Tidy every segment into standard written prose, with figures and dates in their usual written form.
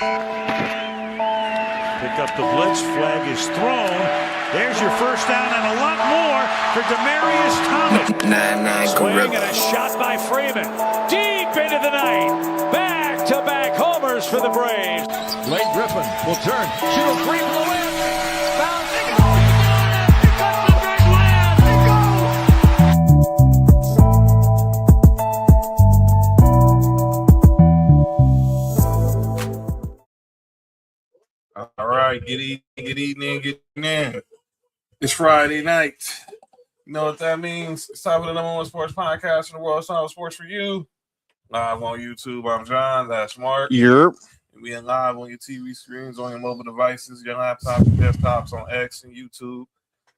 Pick up the blitz. Flag is thrown. There's your first down and a lot more for Demaryius Thomas. Swing and a shot by Freeman. Deep into the night. Back-to-back homers for the Braves. Blake Griffin will turn. Shoot a three from the win. Bounce. They go. He got the big land. They go. All right, get evening. It's Friday night. You know what that means? It's time for the number one sports podcast in the world. It's time for Sports4U. Live on YouTube. I'm John. That's Mark. Yep. And we are live on your TV screens, on your mobile devices, your laptops, your desktops, on X and YouTube.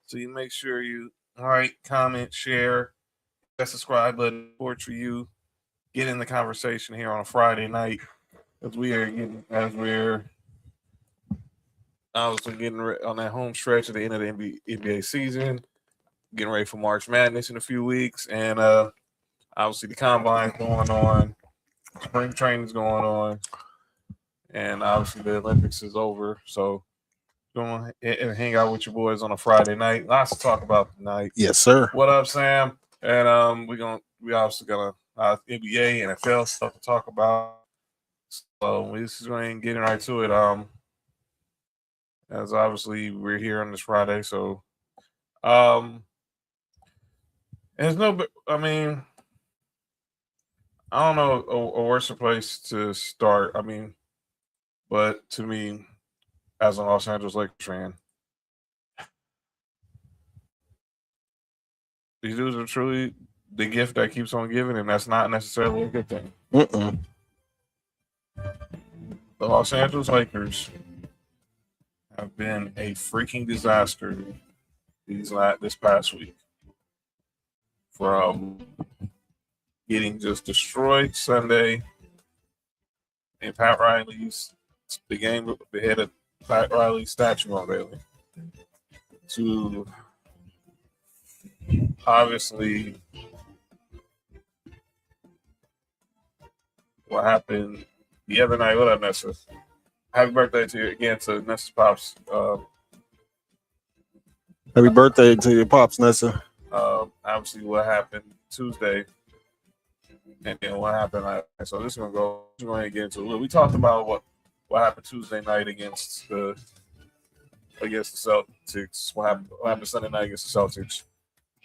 So you make sure you like, comment, share, that subscribe button, Sports4U. Get in the conversation here on a Friday night as we're obviously getting on that home stretch at the end of the NBA season, getting ready for March Madness in a few weeks, and obviously the combine's going on, spring training's going on, and obviously the Olympics is over. So going and hang out with your boys on a Friday night. Lots to talk about tonight. Yes, sir. What up, Sam? And we obviously got a NBA, NFL stuff to talk about. So we're just going to get right to it. As obviously we're here on this Friday, so there's no. I mean, I don't know a worse place to start. I mean, but to me, as a Los Angeles Lakers fan, these dudes are truly the gift that keeps on giving, and that's not necessarily a good thing. Mm-mm. The Los Angeles Lakers have been a freaking disaster this past week. From getting just destroyed Sunday and Pat Riley's the game they had a Pat Riley statue unveiling to obviously what happened the other night. What up, Nessa? Happy birthday to you again to Nessa's pops. Happy birthday to your pops, Nessa. Obviously, what happened Tuesday, and then what happened last night. So this is we're going to get into it. We talked about what happened Tuesday night against the Celtics. What happened Sunday night against the Celtics.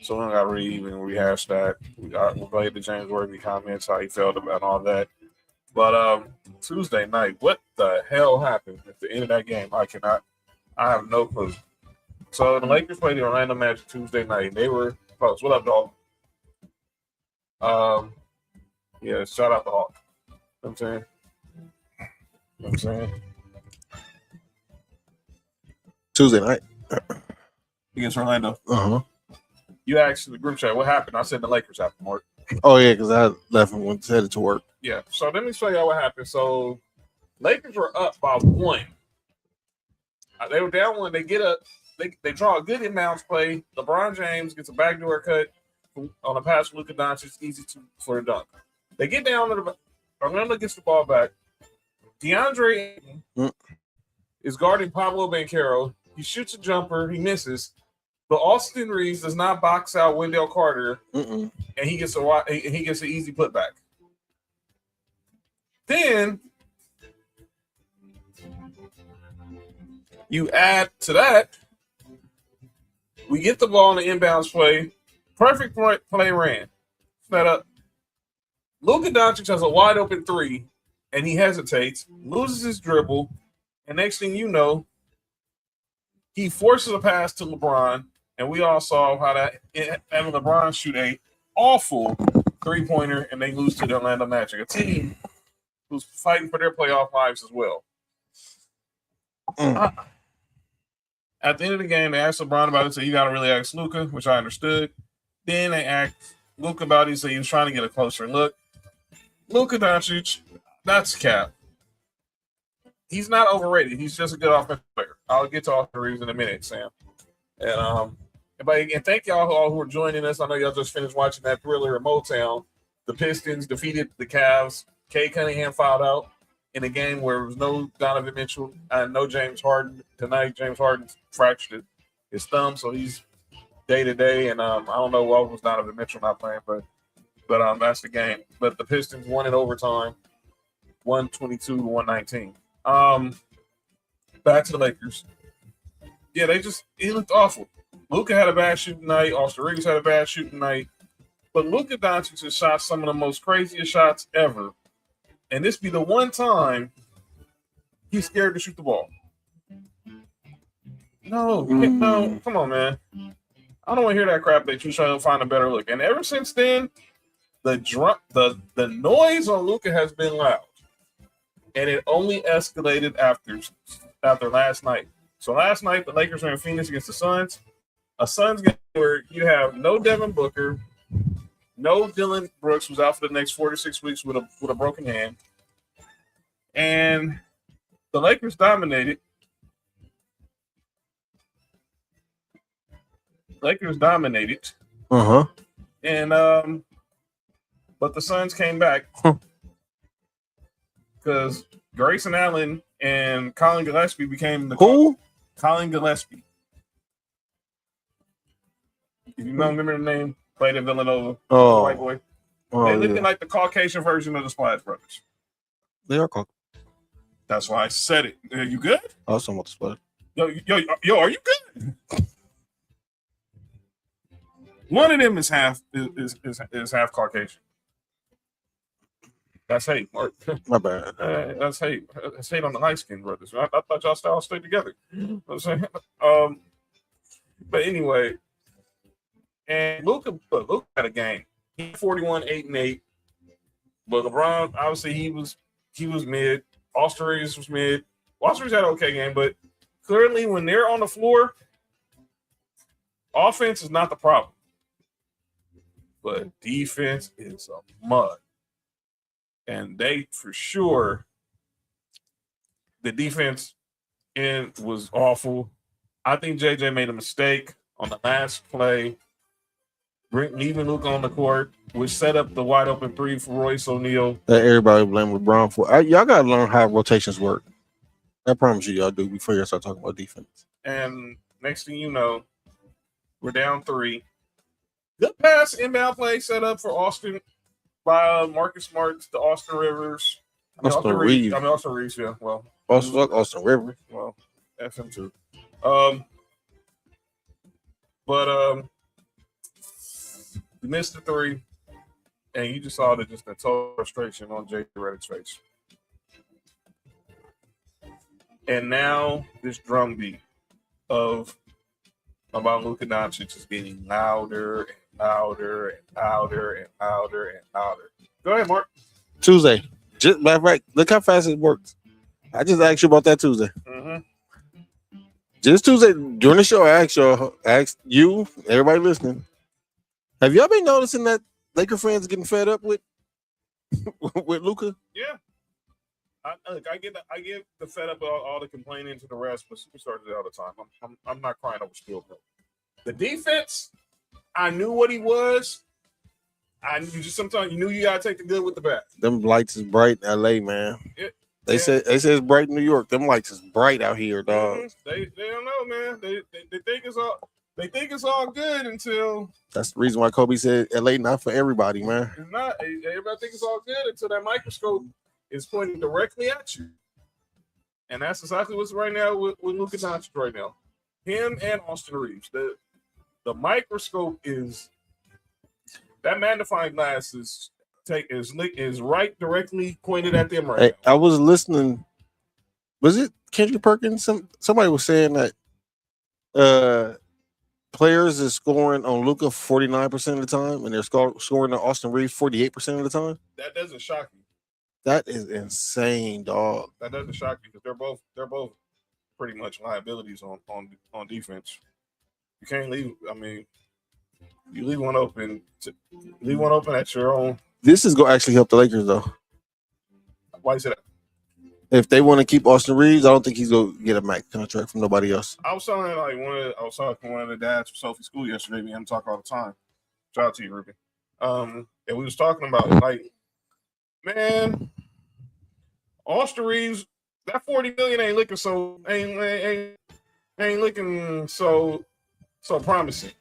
So we're going to even rehash that. We'll go ahead to James Worthy comments how he felt about all that. But Tuesday night, what the hell happened at the end of that game? I have no clue. So the Lakers played the Orlando Magic Tuesday night. They were close. What up, dog? Yeah, shout out to Hawk. You know what I'm saying? Tuesday night. Against Orlando. Uh-huh. You asked in the group chat what happened. I said the Lakers happened, Mark. Oh, yeah, because I left and went headed to work. Yeah, so let me show y'all what happened. So Lakers were up by 1. They were down 1. They get up. They draw a good inbounds play. LeBron James gets a backdoor cut on a pass from Luka Doncic, easy for a dunk. They get down to the Orlando gets the ball back. DeAndre is guarding Pablo Banchero. He shoots a jumper. He misses. But Austin Reeves does not box out Wendell Carter, and he gets an easy putback. Then you add to that, we get the ball in the inbounds play. Perfect play ran. Set up. Luka Doncic has a wide open 3, and he hesitates, loses his dribble, and next thing you know, he forces a pass to LeBron, and we all saw how that having LeBron shoot a awful 3-pointer, and they lose to the Orlando Magic, a team who's fighting for their playoff lives as well. At the end of the game, they asked LeBron about it, so you got to really ask Luka, which I understood. Then they asked Luka about it, so he was trying to get a closer look. Luka Doncic, that's cap. He's not overrated. He's just a good offensive player. I'll get to all the reasons in a minute, Sam. And thank y'all all who are joining us. I know y'all just finished watching that thriller in Motown. The Pistons defeated the Cavs. Kay Cunningham fouled out. in a game where there was no Donovan Mitchell and no James Harden. Tonight, James Harden fractured his thumb, so he's day-to-day. And I don't know what was Donovan Mitchell not playing, but that's the game. But the Pistons won in overtime, 122-119. Back to the Lakers. Yeah, he looked awful. Luka had a bad shooting night. Austin Reeves had a bad shooting night. But Luka Doncic has shot some of the most craziest shots ever. And this be the one time he's scared to shoot the ball. No, come on, man. I don't want to hear that crap that you're trying to find a better look. And ever since then, the noise on Luka has been loud. And it only escalated after last night. So last night, the Lakers were in Phoenix against the Suns. A Suns game where you have no Devin Booker, no Dylan Brooks, who's out for the next 4 to 6 weeks with a broken hand. And the Lakers dominated. Uh-huh. And but the Suns came back because Grayson Allen and Colin Gillespie became the Who? Colin Gillespie. If you remember the name, played at Villanova. Oh, White boy. Oh, They look yeah. like the Caucasian version of the Splash Brothers. They are called. That's why I said it. Are you good? I was talking about the split. Yo, are you good? One of them is half Caucasian. That's hate, Mark. My bad. That's hate. That's hate on the light skinned brothers. I thought y'all all stayed together. You know what I'm saying? But anyway, and Luka had a game. He had 41, 8-8. But LeBron, obviously, he was mid. Austin Reeves was mid. Austin Reeves had an okay game, but clearly when they're on the floor, offense is not the problem. But defense is a mud. And they, for sure, the defense was awful. I think JJ made a mistake on the last play, leaving Luka on the court, which set up the wide open three for Royce O'Neal. That everybody blame LeBron for. Y'all got to learn how rotations work. I promise you, y'all do before you start talking about defense. And next thing you know, we're down 3. Good pass, inbound play set up for Austin by Marcus Smart to Austin Rivers. Austin Reeves. Austin Reeves, yeah. Well, Austin Rivers. Well, F him too. But we missed the 3, and you just saw the total frustration on J.J. Redick's face. And now this drumbeat about Luka Doncic is getting louder and louder and louder and louder and louder. Go ahead, Mark. Tuesday. Just right. Look how fast it works. I just asked you about that Tuesday. Mm-hmm. Just Tuesday during the show, I asked you, everybody listening, have y'all been noticing that Laker fans getting fed up with Luka? Yeah. I get the fed up all the complaining to the rest, but superstars do it all the time. I'm not crying over spilled milk. The defense, I knew what he was. Sometimes you knew you gotta take the good with the bad. Them lights is bright in LA, man. They say it's bright in New York. Them lights is bright out here, dog. They don't know, man. They think it's all good until that's the reason why Kobe said LA not for everybody, man. It's not. Everybody thinks it's all good until that microscope is pointing directly at you. And that's exactly what's right now with Luka Doncic right now. Him and Austin Reeves. The microscope is that magnifying glass is right directly pointed at them right now. I was listening. Was it Kendrick Perkins? Somebody was saying that players is scoring on Luka 49% of the time, and they're scoring on Austin Reeves 48% of the time. That doesn't shock me. That is insane, dog. That doesn't shock me because they're both pretty much liabilities on defense. You can't leave. I mean, you leave one open. Leave one open at your own. This is going to actually help the Lakers, though. Why is it? If they want to keep Austin Reeves, I don't think he's going to get a max contract from nobody else. I was talking to one of the dads from Sophie School yesterday. Me and him talk all the time. Shout out to you, Ruben. And we was talking about man, Austin Reeves, that $40 million ain't looking so promising.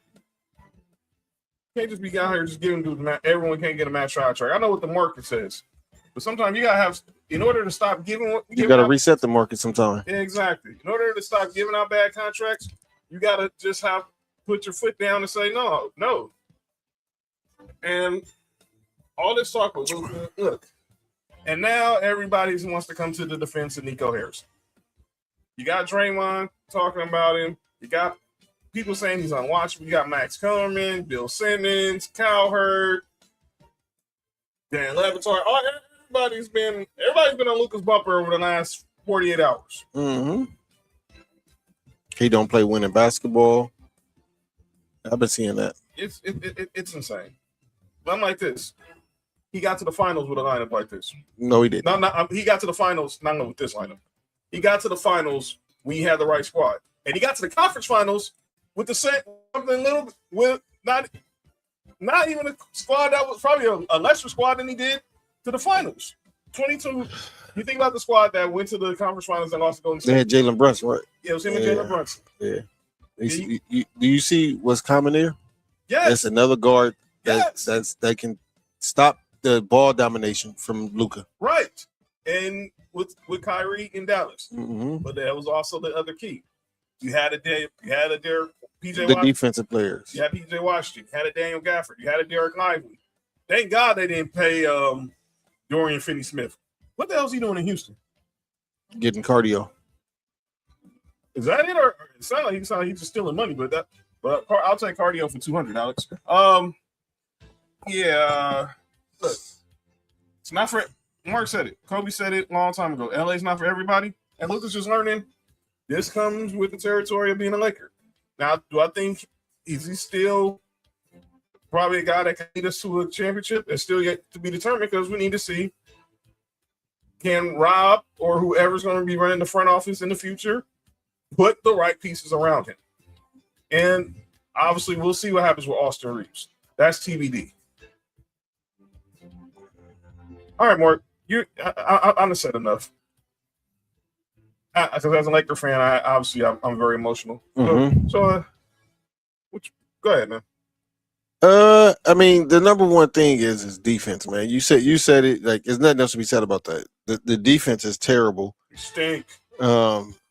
Can't just be out here just giving dudes everyone can't get a max contract. I know what the market says, but sometimes you gotta have, in order to stop giving you gotta reset the market sometime. Exactly. In order to stop giving out bad contracts, you gotta just have put your foot down and say no. And all this talk was look. And now everybody wants to come to the defense of Nico Harris. You got Draymond talking about him. You got people saying he's unwatchable. You got Max Kellerman, Bill Simmons, Cowherd, Dan Levitar. Everybody's been on Luka's bumper over the last 48 hours. Mm-hmm. He don't play winning basketball. I've been seeing that. It's insane. But I'm like this. He got to the finals with a lineup like this. No, he didn't. He got to the finals, not with this lineup. He got to the finals when he had the right squad. And he got to the conference finals with the same something little with not even a squad that was probably a lesser squad than he did to the finals. 22. You think about the squad that went to the conference finals and lost to Golden State. They had Jalen Brunson, right? Yeah, it was him and Jalen Brunson. Yeah. Do you see what's coming there? Yes. That's another guard that can stop the ball domination from Luka. Right. And with Kyrie in Dallas. Mm-hmm. But that was also the other key. You had a PJ the Washington. Defensive players. You had PJ Washington. You had a Daniel Gafford. You had a Derek Lively. Thank God they didn't pay Dorian Finney-Smith. What the hell is he doing in Houston? Getting cardio. Is that it? Or it sounds like he's just stealing money, but I'll take cardio for 200, Alex. Yeah. Look, it's not for. Mark said it. Kobe said it a long time ago. LA's not for everybody, and Luka's just learning. This comes with the territory of being a Laker. Now, do I think is he still probably a guy that can lead us to a championship? It's still yet to be determined because we need to see can Rob or whoever's going to be running the front office in the future put the right pieces around him. And obviously, we'll see what happens with Austin Reeves. That's TBD. All right, Mark. I'm said enough. Because as a Laker fan, I'm very emotional. Mm-hmm. So go ahead, man. I mean, the number one thing is defense, man. You said it. Like, there's nothing else to be said about that. The defense is terrible. You stink.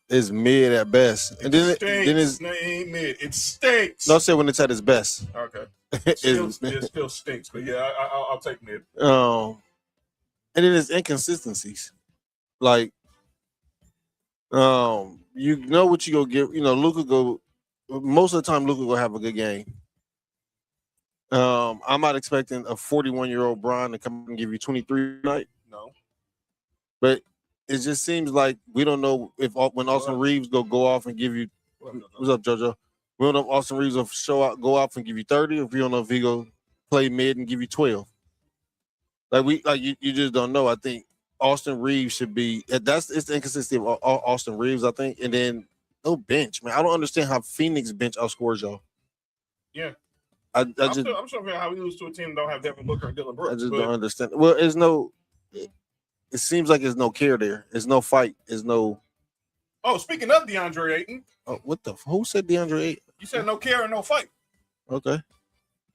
It's mid at best, and then it's ain't mid. It stinks. No, I said when it's at its best. Okay. It still stinks, but yeah, I'll take mid. And then it's inconsistencies. Like, you know what you go get. Luka go. Most of the time, Luka go have a good game. I'm not expecting a 41-year-old Bron to come and give you 23 tonight. No. But it just seems like we don't know when Austin Reeves go off and give you. What's up, JoJo? We don't know if Austin Reeves will go off and give you 30, or if we don't know if he go play mid and give you 12. You just don't know. I think Austin Reeves should be. It's the inconsistency of Austin Reeves, I think, and then no bench, man. I don't understand how Phoenix bench outscores y'all. Yeah. I'm still figuring how we lose to a team that don't have Devin Booker and Dylan Brooks. I just don't understand. Well, it seems like there's no care there. There's no fight. There's no. Oh, speaking of DeAndre Ayton. Oh, who said DeAndre Ayton? You said no care and no fight. Okay.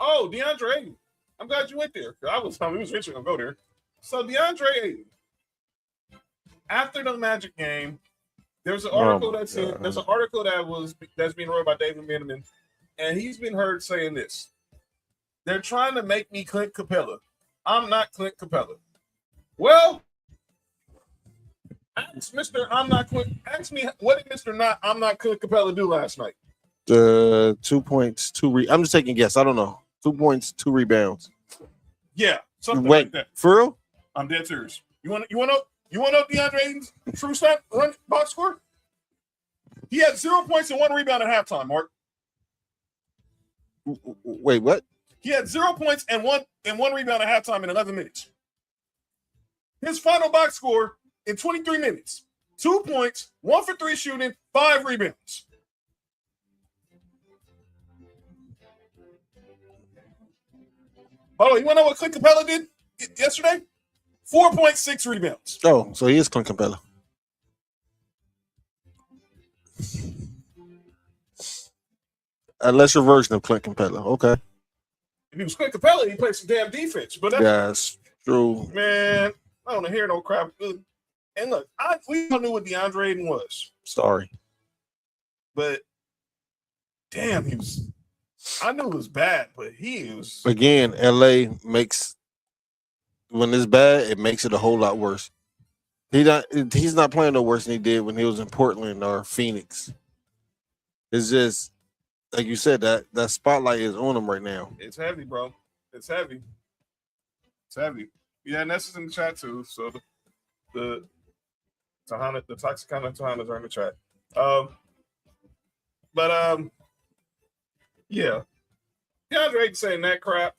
Oh, DeAndre Ayton. I'm glad you went there. I was telling you, was eventually going to go there. So DeAndre Ayton. After the Magic game, there's an article that's being wrote by David Miniman. And he's been heard saying this. They're trying to make me Clint Capella. I'm not Clint Capella. Well, ask me what did I'm not Clint Capella do last night? 2 points, I'm just taking a guess. I don't know. 2 points, 2 rebounds. Yeah, something like that. For real? I'm dead serious. You want to know DeAndre Ayton's true stat run box score? He had 0 points and 1 rebound at halftime, Mark. Wait, what? He had 0 points and one rebound at halftime in 11 minutes. His final box score in 23 minutes: 2 points, 1 for 3 shooting, 5 rebounds. Hold on, you want to know what Clint Capella did yesterday? 4.6 rebounds. Oh, so he is Clint Capella. A lesser version of Clint Capella. Okay. If he was Clint Capella, he played some damn defense. But that's true. Man, I don't hear no crap. And look, we all knew what DeAndre Ayton was. Sorry. But damn, I knew it was bad, but he was. Again, LA makes, when it's bad, it makes it a whole lot worse. He's not playing no worse than he did when he was in Portland or Phoenix. It's just, like you said, that spotlight is on him right now. It's heavy, bro. It's heavy. It's heavy. Yeah, and Ness is in the chat too. So the Toxicana Tahanas are in the chat. Yeah. DeAndre Ayton saying that crap.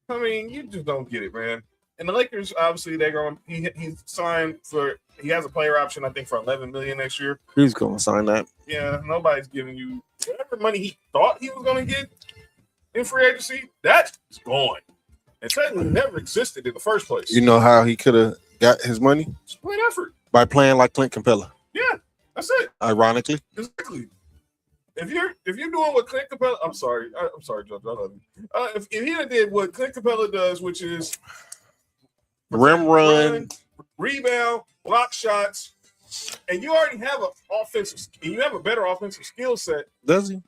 I mean, you just don't get it, man. And the Lakers, obviously, they're going. He's signed for. He has a player option, I think, for $11 million next year. He's going to sign that. Yeah, nobody's giving you whatever money he thought he was going to get in free agency. That's gone. And technically never existed in the first place. You know how he could have got his money? Split effort. By playing like Clint Capella. Yeah, that's it. Ironically. Exactly. If you're doing what Clint Capella, I'm sorry, Judge, I love you. If he did what Clint Capella does, which is rim run, rebound, block shots, and you already have a better offensive skill set. Does he?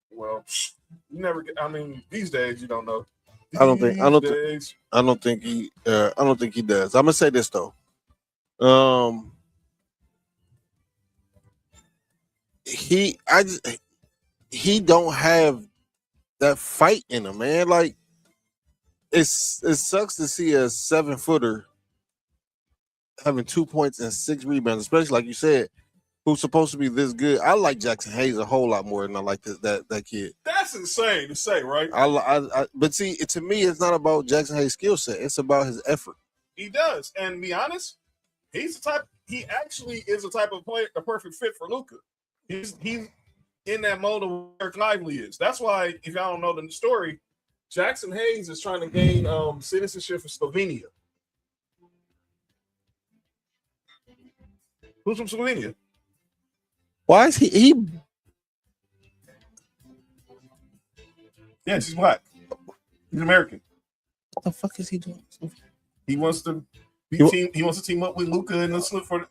Well, you never get. I mean, these days you don't know. I don't think he does. I'm gonna say this though. He don't have that fight in him, man. Like it sucks to see a 7-footer having 2 points and 6 rebounds, especially like you said, who's supposed to be this good. I like Jackson Hayes a whole lot more than I like that kid. That's insane to say, right? But see, to me, it's not about Jackson Hayes' skill set. It's about his effort. He does, and to be honest, he actually is a type of player, a perfect fit for Luka. He's in that mode of where Lively is. That's why, if y'all don't know the story, Jackson Hayes is trying to gain citizenship for Slovenia. Who's from Slovenia? Why is he? Yes, he's black. He's American. What the fuck is he doing? He wants to team up with Luka and slip for.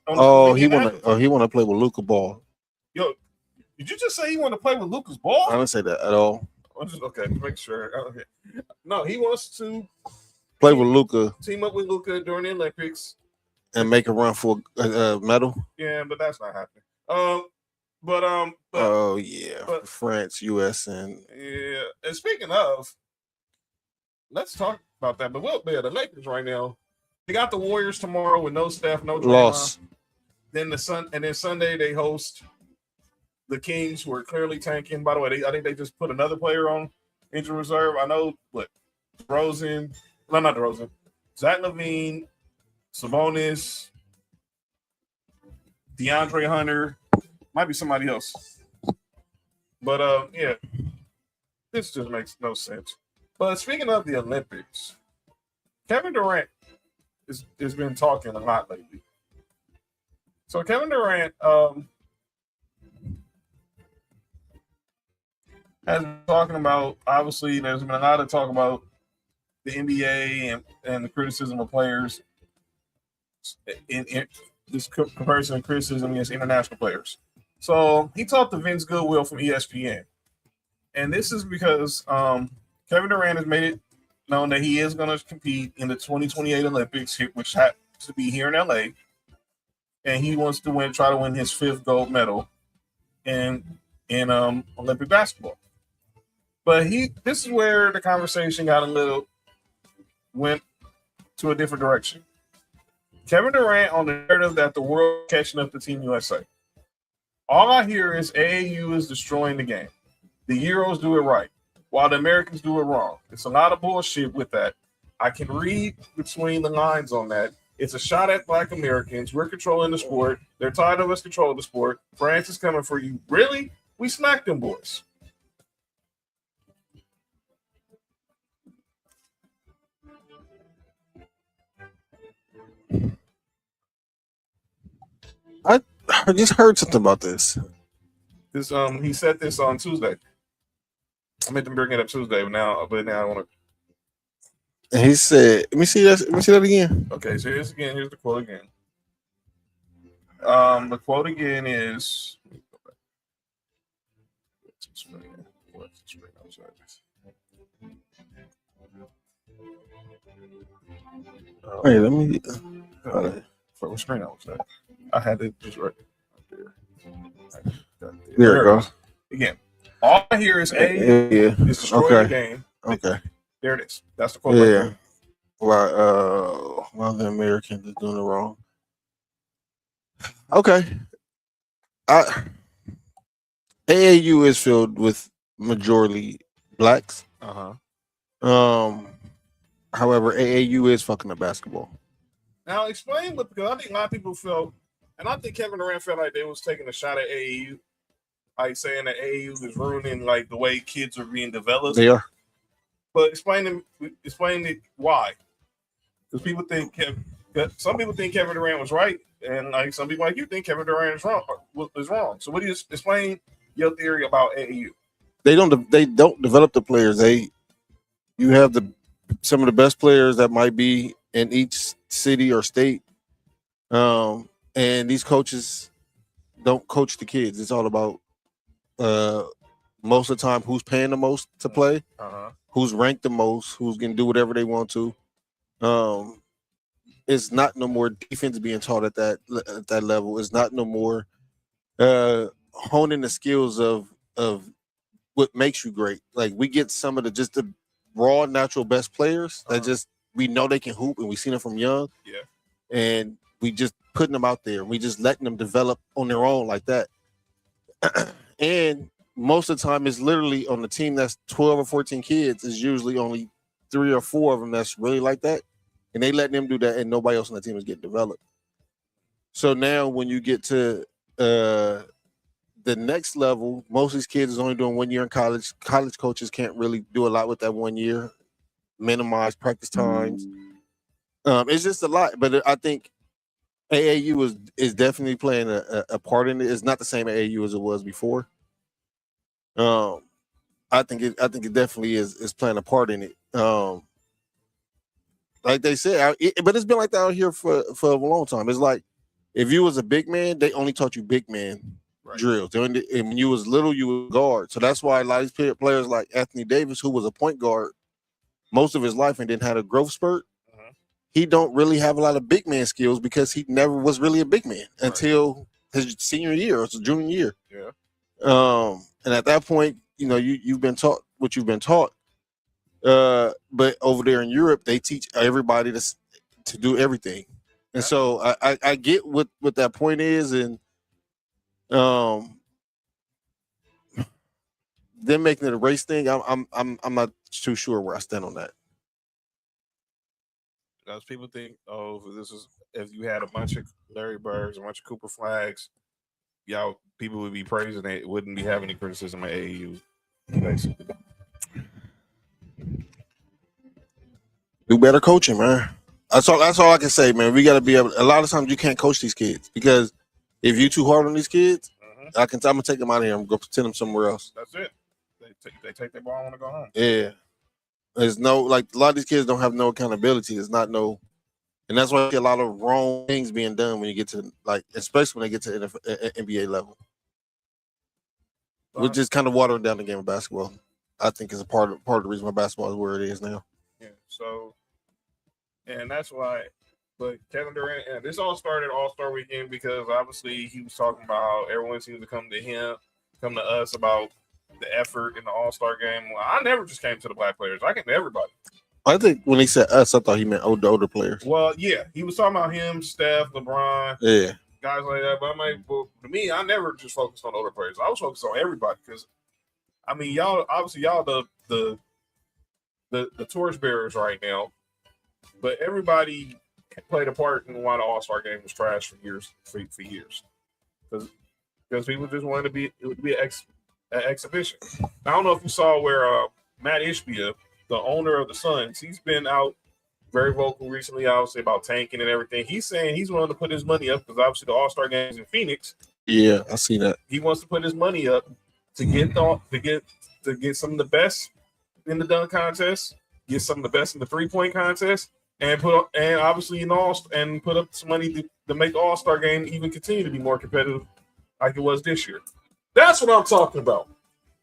He want to play with Luka ball. Yo, did you just say he want to play with Luka's ball? I didn't say that at all. Okay, make sure. Okay. No, he wants to play with Luka, team up with Luka during the Olympics, and make a run for a medal. Yeah, but that's not happening. France, U.S. and yeah. And speaking of, let's talk about that. But the Lakers right now, they got the Warriors tomorrow with no Steph, no Draymond. Loss. Then Sunday they host the Kings, who are clearly tanking. By the way, I think they just put another player on injury reserve. I know, but DeRozan, no, not DeRozan, Zach LaVine, Sabonis, DeAndre Hunter, might be somebody else. But yeah, this just makes no sense. But speaking of the Olympics, Kevin Durant has been talking a lot lately. So Kevin Durant has been talking about, obviously, there's been a lot of talk about the NBA and the criticism of players in this comparison and criticism against international players. So he talked to Vince Goodwill from ESPN. And this is because Kevin Durant has made it known that he is going to compete in the 2028 Olympics, which happens to be here in LA. And he wants to try to win his 5th gold medal in Olympic basketball. But this is where the conversation went to a different direction. Kevin Durant on the narrative that the world is catching up to Team USA. All I hear is AAU is destroying the game. The Euros do it right, while the Americans do it wrong. It's a lot of bullshit with that. I can read between the lines on that. It's a shot at Black Americans. We're controlling the sport. They're tired of us controlling the sport. France is coming for you. Really? We smacked them boys. I just heard something about this. This he said this on Tuesday. I meant to bring it up Tuesday, but now I want to. And he said, "Let me see that. Let me see that again." Okay, so here's the quote again. The quote again is. Wait, let me. What screen I was at? I had it just right there. There it goes. Again, all I hear is is destroy the game. Okay. There it is. That's the quote. Yeah. Well, the Americans are doing it wrong. Okay. AAU is filled with majority blacks. However, AAU is fucking up basketball. Now explain what, because I think a lot of people felt, and I think Kevin Durant felt like they was taking a shot at AAU, like saying that AAU is ruining like the way kids are being developed. They are. But explain it why. Because people think some people think Kevin Durant was right, and like some people like you think Kevin Durant is wrong. So what do you explain your theory about AAU? They don't develop the players. You have some of the best players that might be in each city or state, and these coaches don't coach the kids. It's all about most of the time who's paying the most to play, who's ranked the most, who's gonna do whatever they want to. It's not no more defense being taught at that level. It's not no more honing the skills of what makes you great. Like we get some of the raw natural best players that we know they can hoop, and we seen them from young. Yeah. And we just putting them out there. We just letting them develop on their own like that. And most of the time, it's literally on the team that's 12 or 14 kids. Is usually only 3 or 4 of them that's really like that, and they letting them do that, and nobody else on the team is getting developed. So now, when you get to the next level, most of these kids is only doing 1 year in college. College coaches can't really do a lot with that 1 year. Minimize practice times. It's just a lot, but I think AAU is definitely playing a part in it. It's not the same AAU as it was before. I think it definitely is playing a part in it. Like they said, but it's been like that out here for a long time. It's like if you was a big man, they only taught you big man drills. And when you was little, you was guard. So that's why a lot of these players like Anthony Davis, who was a point guard most of his life and then had a growth spurt, he don't really have a lot of big man skills because he never was really a big man until his senior year or his junior year. Yeah. And at that point, you've been taught what you've been taught. But over there in Europe, they teach everybody to do everything. And so I get what that point is, and them making it a race thing, I'm not too sure where I stand on that. Because people think, if you had a bunch of Larry Birds, a bunch of Cooper Flags, people would be praising it. It wouldn't be having any criticism of AAU, basically. Do better coaching, man. That's all I can say, man. We got to be able. A lot of times you can't coach these kids because if you too hard on these kids, I'm gonna take them out of here and go send them somewhere else. That's it. They take their ball and want to go home. Yeah. There's a lot of these kids don't have no accountability. There's not no, and that's why you get a lot of wrong things being done when you get to especially when they get to NBA level, which is kind of watering down the game of basketball. I think is a part of the reason why basketball is where it is now. Yeah. So, and that's why. But Kevin Durant, and this all started All-Star Weekend because obviously he was talking about how everyone seems to come to us about the effort in the All-Star game. Well, I never just came to the black players. I came to everybody. I think when he said us, I thought he meant older players. Well, yeah, he was talking about him, Steph, LeBron, guys like that. But to me, I never just focused on older players. I was focused on everybody because, I mean, y'all the torchbearers right now, but everybody played a part in why the All-Star game was trash for years. Because people just wanted it would be an exhibition. I don't know if you saw where Matt Ishbia, the owner of the Suns, he's been out very vocal recently, obviously, about tanking and everything. He's saying he's willing to put his money up because obviously the All-Star game is in Phoenix. Yeah, I see that. He wants to put his money up to get some of the best in the dunk contest, get some of the best in the 3-point contest, and put up some money to make the All-Star game even continue to be more competitive like it was this year. That's what I'm talking about.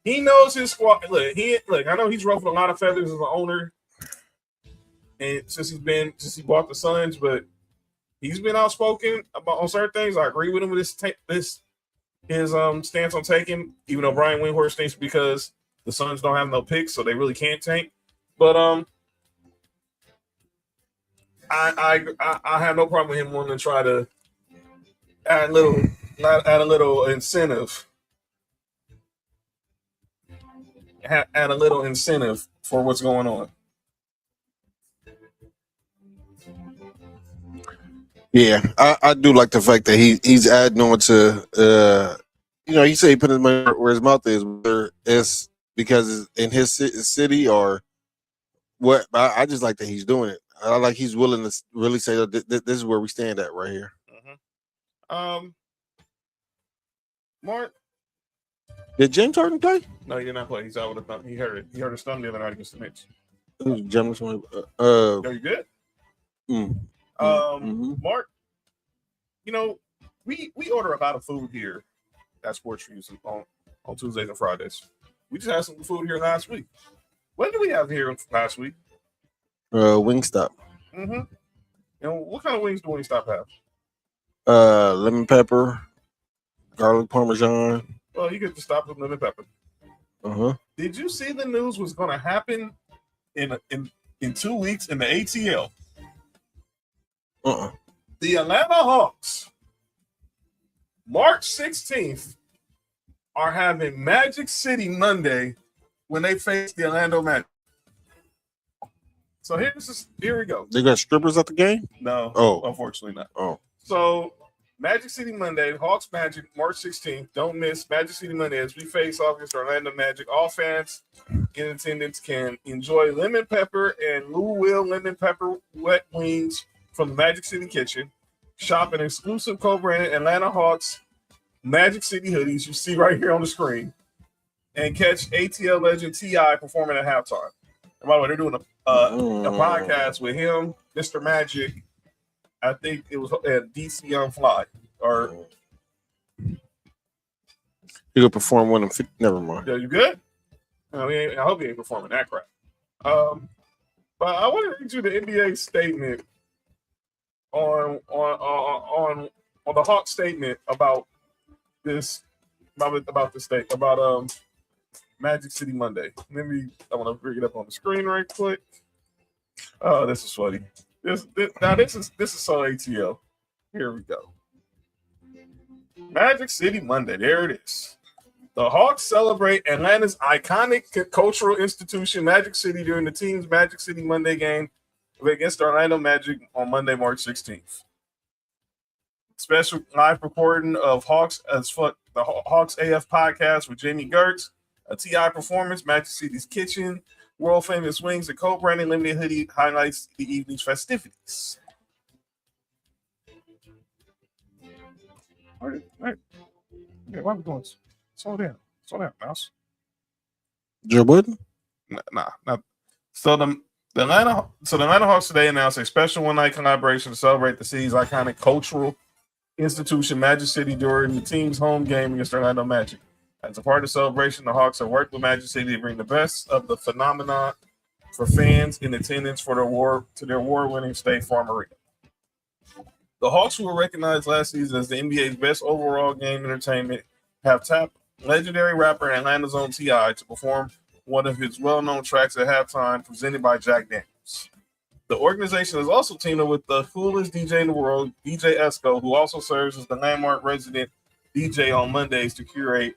He knows his squad. Look, I know he's ruffled a lot of feathers as an owner, and since he bought the Suns, but he's been outspoken on certain things. I agree with him with his stance on taking, even though Brian Windhorst thinks because the Suns don't have no picks, so they really can't tank. But I have no problem with him wanting to try to add a little incentive. Add a little incentive for what's going on. Yeah, I do like the fact that he's adding on to he said he put his money where his mouth is, whether it's because it's in his city or what. I just like that he's doing it. I like he's willing to really say that this is where we stand at right here. Mark, did James Harden play? No, he did not play. He's out with a thumb. He hurt it. He hurt his thumb the other night against the Knicks. James, are you good? Mark, we order a lot of food here at Sports4U on Tuesdays and Fridays. We just had some food here last week. What did we have here last week? Wingstop. And what kind of wings do Wingstop have? Lemon pepper, garlic parmesan. Well, you get to stop with lemon pepper. Did you see the news was going to happen in 2 weeks in the ATL? The Atlanta Hawks, March 16th, are having Magic City Monday when they face the Orlando Magic. So here we go. They got strippers at the game? No. Unfortunately not. So Magic City Monday, Hawks Magic, March 16th. Don't miss Magic City Monday as we face off against Orlando Magic. All fans in attendance can enjoy lemon pepper and Lou Will lemon pepper wet wings from the Magic City Kitchen. Shop an exclusive co-branded Atlanta Hawks Magic City hoodies you see right here on the screen. And catch ATL legend T.I. performing at halftime. And by the way, they're doing a podcast with him, Mr. Magic. I think it was at DC Young Fly. Or you could perform one of them. Never mind. Yeah, you good? I hope he ain't performing that crap. But I want to read you the NBA statement on the Hawks statement about this Magic City Monday. Maybe I want to bring it up on the screen right quick. Oh, this is funny. This is so ATL. Here we go. Magic City Monday. There it is. The Hawks celebrate Atlanta's iconic cultural institution, Magic City, during the team's Magic City Monday game against the Orlando Magic on Monday, March 16th. Special live recording of the Hawks AF podcast with Jamie Gertz, a TI performance, Magic City's Kitchen, world famous wings, and co-branded limited hoodie highlights the evening's festivities. All right. Yeah, why are we going? Slow down, mouse. Joe Budden? Nah. So the Atlanta Hawks today announced a special one-night collaboration to celebrate the city's iconic cultural institution, Magic City, during the team's home game against Orlando Magic. As a part of the celebration, the Hawks have worked with Magic City to bring the best of the phenomenon for fans in attendance to their award-winning State Farm Arena. The Hawks, who were recognized last season as the NBA's best overall game entertainment, have tapped legendary rapper Atlanta's own T.I. to perform one of his well-known tracks at halftime, presented by Jack Daniels. The organization has also teamed up with the coolest DJ in the world, DJ Esco, who also serves as the landmark resident DJ on Mondays to curate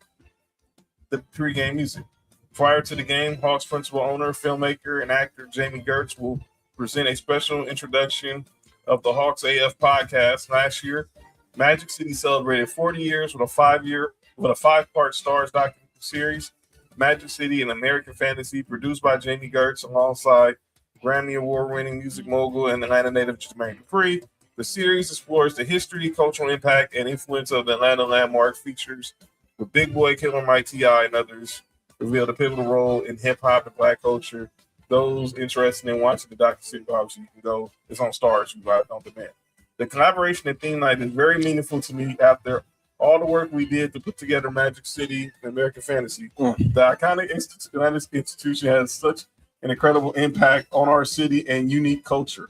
the pregame music. Prior to the game, Hawks principal owner, filmmaker, and actor Jamie Gertz will present a special introduction of the Hawks AF podcast. Last year, Magic City celebrated 40 years with a 5-part Stars documentary series, Magic City, an American Fantasy, produced by Jamie Gertz alongside Grammy Award-winning music mogul and Atlanta native Jermaine Dupri. The series explores the history, cultural impact, and influence of the Atlanta landmark features with Big Boy, Killer Mike, T.I., and others revealed a pivotal role in hip-hop and black culture. Those interested in watching the documentary, obviously, you can go. It's on Stars. You can on demand. The collaboration at theme night is very meaningful to me after all the work we did to put together Magic City and American Fantasy. The iconic Atlanta institution has such an incredible impact on our city and unique culture.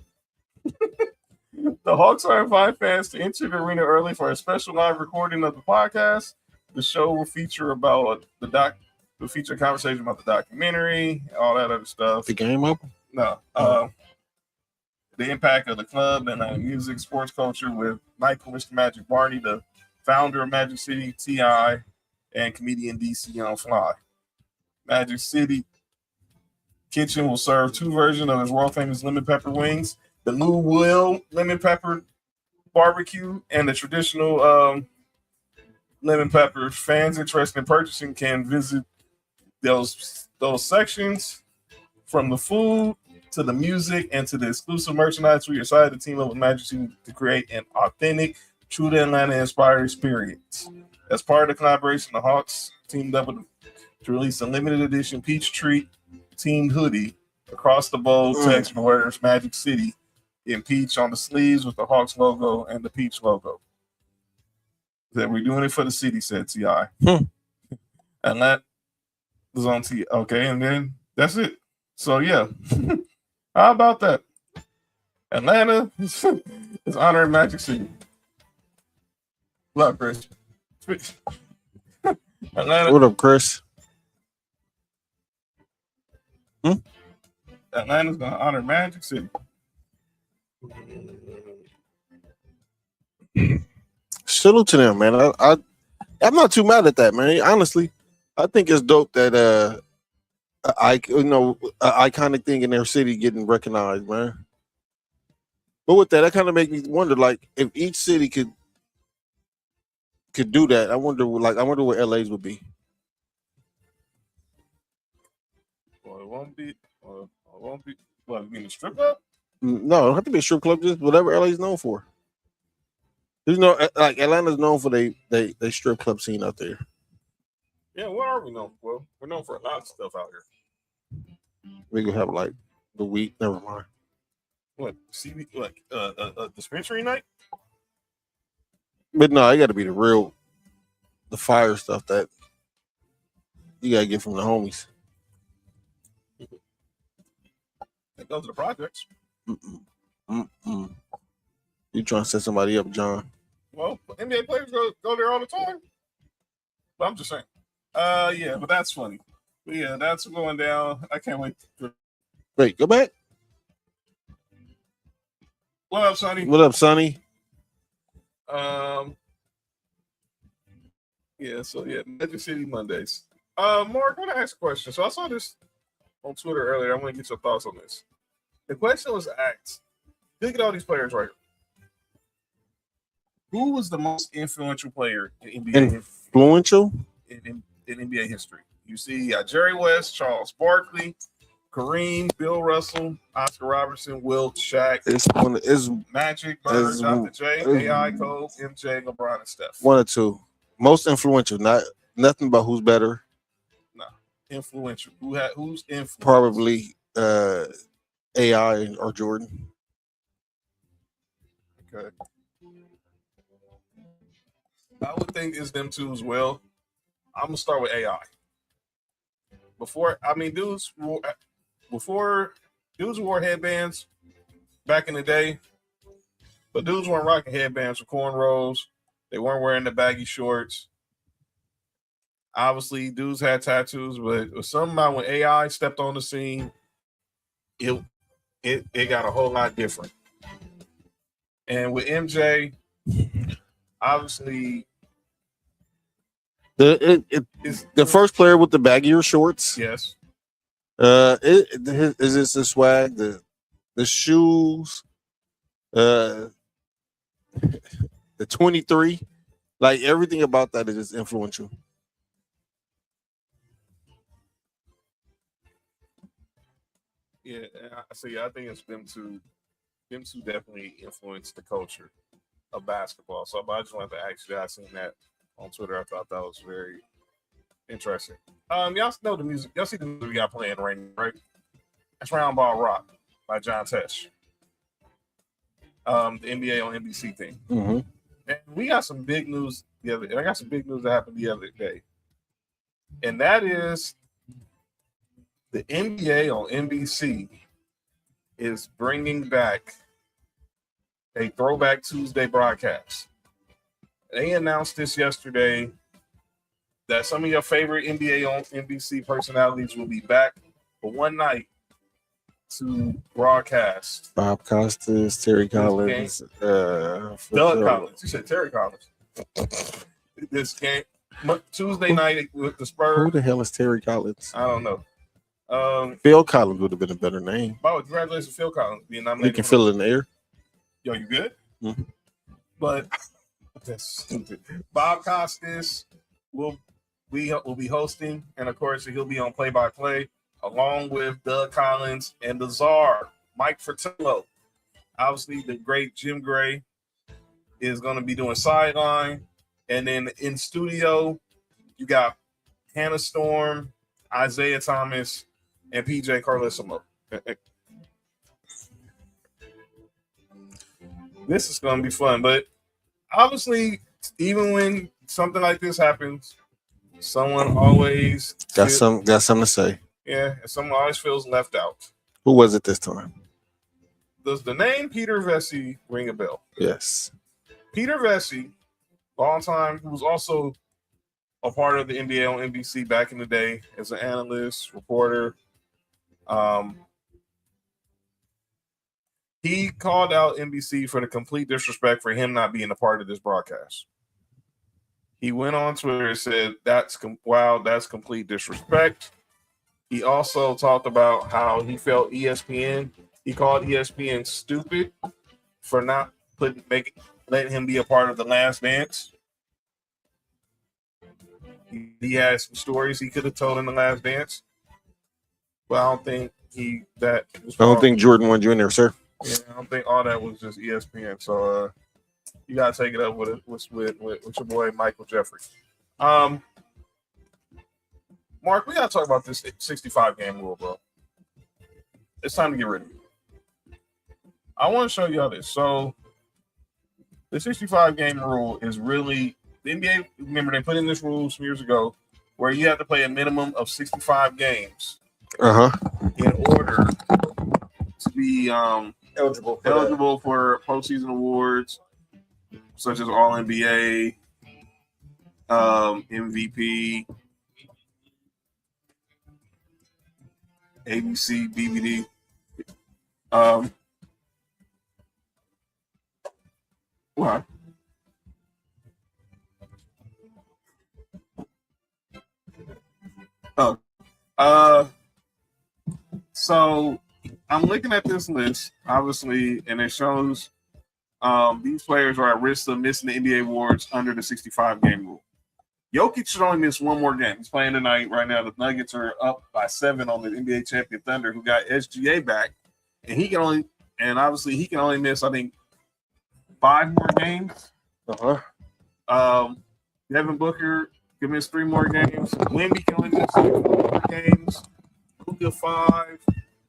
The Hawks are inviting fans to enter the arena early for a special live recording of the podcast. The show will feature will feature a conversation about the documentary, all that other stuff. The game open? No. The impact of the club and music, sports culture with Michael Mr. Magic Barney, the founder of Magic City, T.I., and comedian DC on Fly. Magic City Kitchen will serve 2 versions of his world famous lemon pepper wings, the Lou Will lemon pepper barbecue, and the traditional lemon pepper. Fans interested in purchasing can visit those sections, from the food to the music and to the exclusive merchandise. We are excited to team up with Magic City to create an authentic, true to Atlanta inspired experience. As part of the collaboration, the Hawks teamed up to release a limited edition peach treat teamed hoodie. Across the bold text wears Magic City in peach on the sleeves with the Hawks logo and the peach logo. That we're doing it for the city, said T.I. And that was on T. Okay, and then that's it. So yeah. How about that? Atlanta is honoring Magic City. What up, Chris? Atlanta. What up, Chris? Atlanta's gonna honor Magic City. Salute to them, man. I'm not too mad at that, man. Honestly, I think it's dope that an iconic thing in their city getting recognized, man. But with that kind of make me wonder, like, if each city could do that, I wonder what LA's would be. Well, it won't be. What, you mean a strip club? No, it don't have to be a strip club. Just whatever LA's known for. There's no like Atlanta's known for they strip club scene out there. Yeah, what are we known for? Well, we're known for a lot of stuff out here. We could have like the week. Never mind. What? CB? Like a dispensary night? But no, it got to be the fire stuff that you gotta get from the homies. Those are the projects. You trying to set somebody up, John? Well, NBA players go there all the time. But I'm just saying. Yeah, but that's funny. But yeah, that's going down. I can't wait. Wait, go back. What up, Sonny? What up, Sonny? Yeah, so yeah, Magic City Mondays. Mark, I want to ask a question. So I saw this on Twitter earlier. I want to get your thoughts on this. The question was asked, look at all these players right here. Who was the most influential player in NBA influential in NBA history? You see Jerry West, Charles Barkley, Kareem, Bill Russell, Oscar Robertson, Wilt, Shaq, Magic, Bird, Dr. J, AI, Cole, MJ, LeBron, and Steph. One or two. Most influential, nothing about who's better. No, influential. Who's influential? Probably AI or Jordan. Okay. I would think it's them two as well. I'm gonna start with AI. Dudes wore headbands back in the day, but dudes weren't rocking headbands with cornrows. They weren't wearing the baggy shorts. Obviously, dudes had tattoos, but it was something about when AI stepped on the scene, it got a whole lot different. And with MJ, obviously, the first player with the baggier shorts. Yes. Is it the swag, the shoes, the 23, like everything about that is just influential. Yeah, I think it's them two. Them two definitely influence the culture of basketball. So, but I just wanted to ask you. I seen that on Twitter. I thought that was very interesting. Y'all know the music. Y'all see the music we got playing right now, right? That's Round Ball Rock by John Tesh. The NBA on NBC thing. Mm-hmm. And we got some big news I got some big news that happened the other day. And that is the NBA on NBC is bringing back a Throwback Tuesday broadcast. They announced this yesterday that some of your favorite NBA on NBC personalities will be back for one night to broadcast. Bob Costas, Terry Collins, Doug Collins. You said Terry Collins. This game Tuesday night with the Spurs. Who the hell is Terry Collins? I don't know. Phil Collins would have been a better name. Oh, congratulations, Phil Collins, being nominated. You can feel it in the air. Yo, you good? Mm-hmm. But that's stupid. Bob Costas will be hosting, and of course he'll be on play-by-play along with Doug Collins and the Czar, Mike Fratello. Obviously, the great Jim Gray is going to be doing sideline, and then in studio you got Hannah Storm, Isaiah Thomas, and PJ Carlesimo. This is going to be fun, but obviously, even when something like this happens, someone always got something to say. Yeah, and someone always feels left out. Who was it this time? Does the name Peter Vesey ring a bell? Yes. Peter Vesey, long time, who was also a part of the NBA on NBC back in the day as an analyst, reporter. He called out NBC for the complete disrespect for him not being a part of this broadcast. He went on Twitter and said, that's complete disrespect. He also talked about how he felt ESPN. He called ESPN stupid for not letting him be a part of The Last Dance. He had some stories he could have told in The Last Dance, but I don't think Jordan wanted you in there, sir. Yeah, I don't think all that was just ESPN. So you gotta take it up with your boy Michael Jeffrey. Mark, we gotta talk about this 65 game rule, bro. It's time to get rid of it. I want to show y'all this. So the 65 game rule is really the NBA. Remember, they put in this rule some years ago where you have to play a minimum of 65 games in order to be eligible for postseason awards such as All NBA, MVP, ABC, BBD. What? So I'm looking at this list, obviously, and it shows these players are at risk of missing the NBA awards under the 65 game rule. Jokic should only miss one more game. He's playing tonight. Right now, the Nuggets are up by 7 on the NBA champion Thunder, who got SGA back, and he can only miss, I think, 5 more games. Devin Booker can miss 3 more games. Wemby can only miss 4 more games. Luka 5,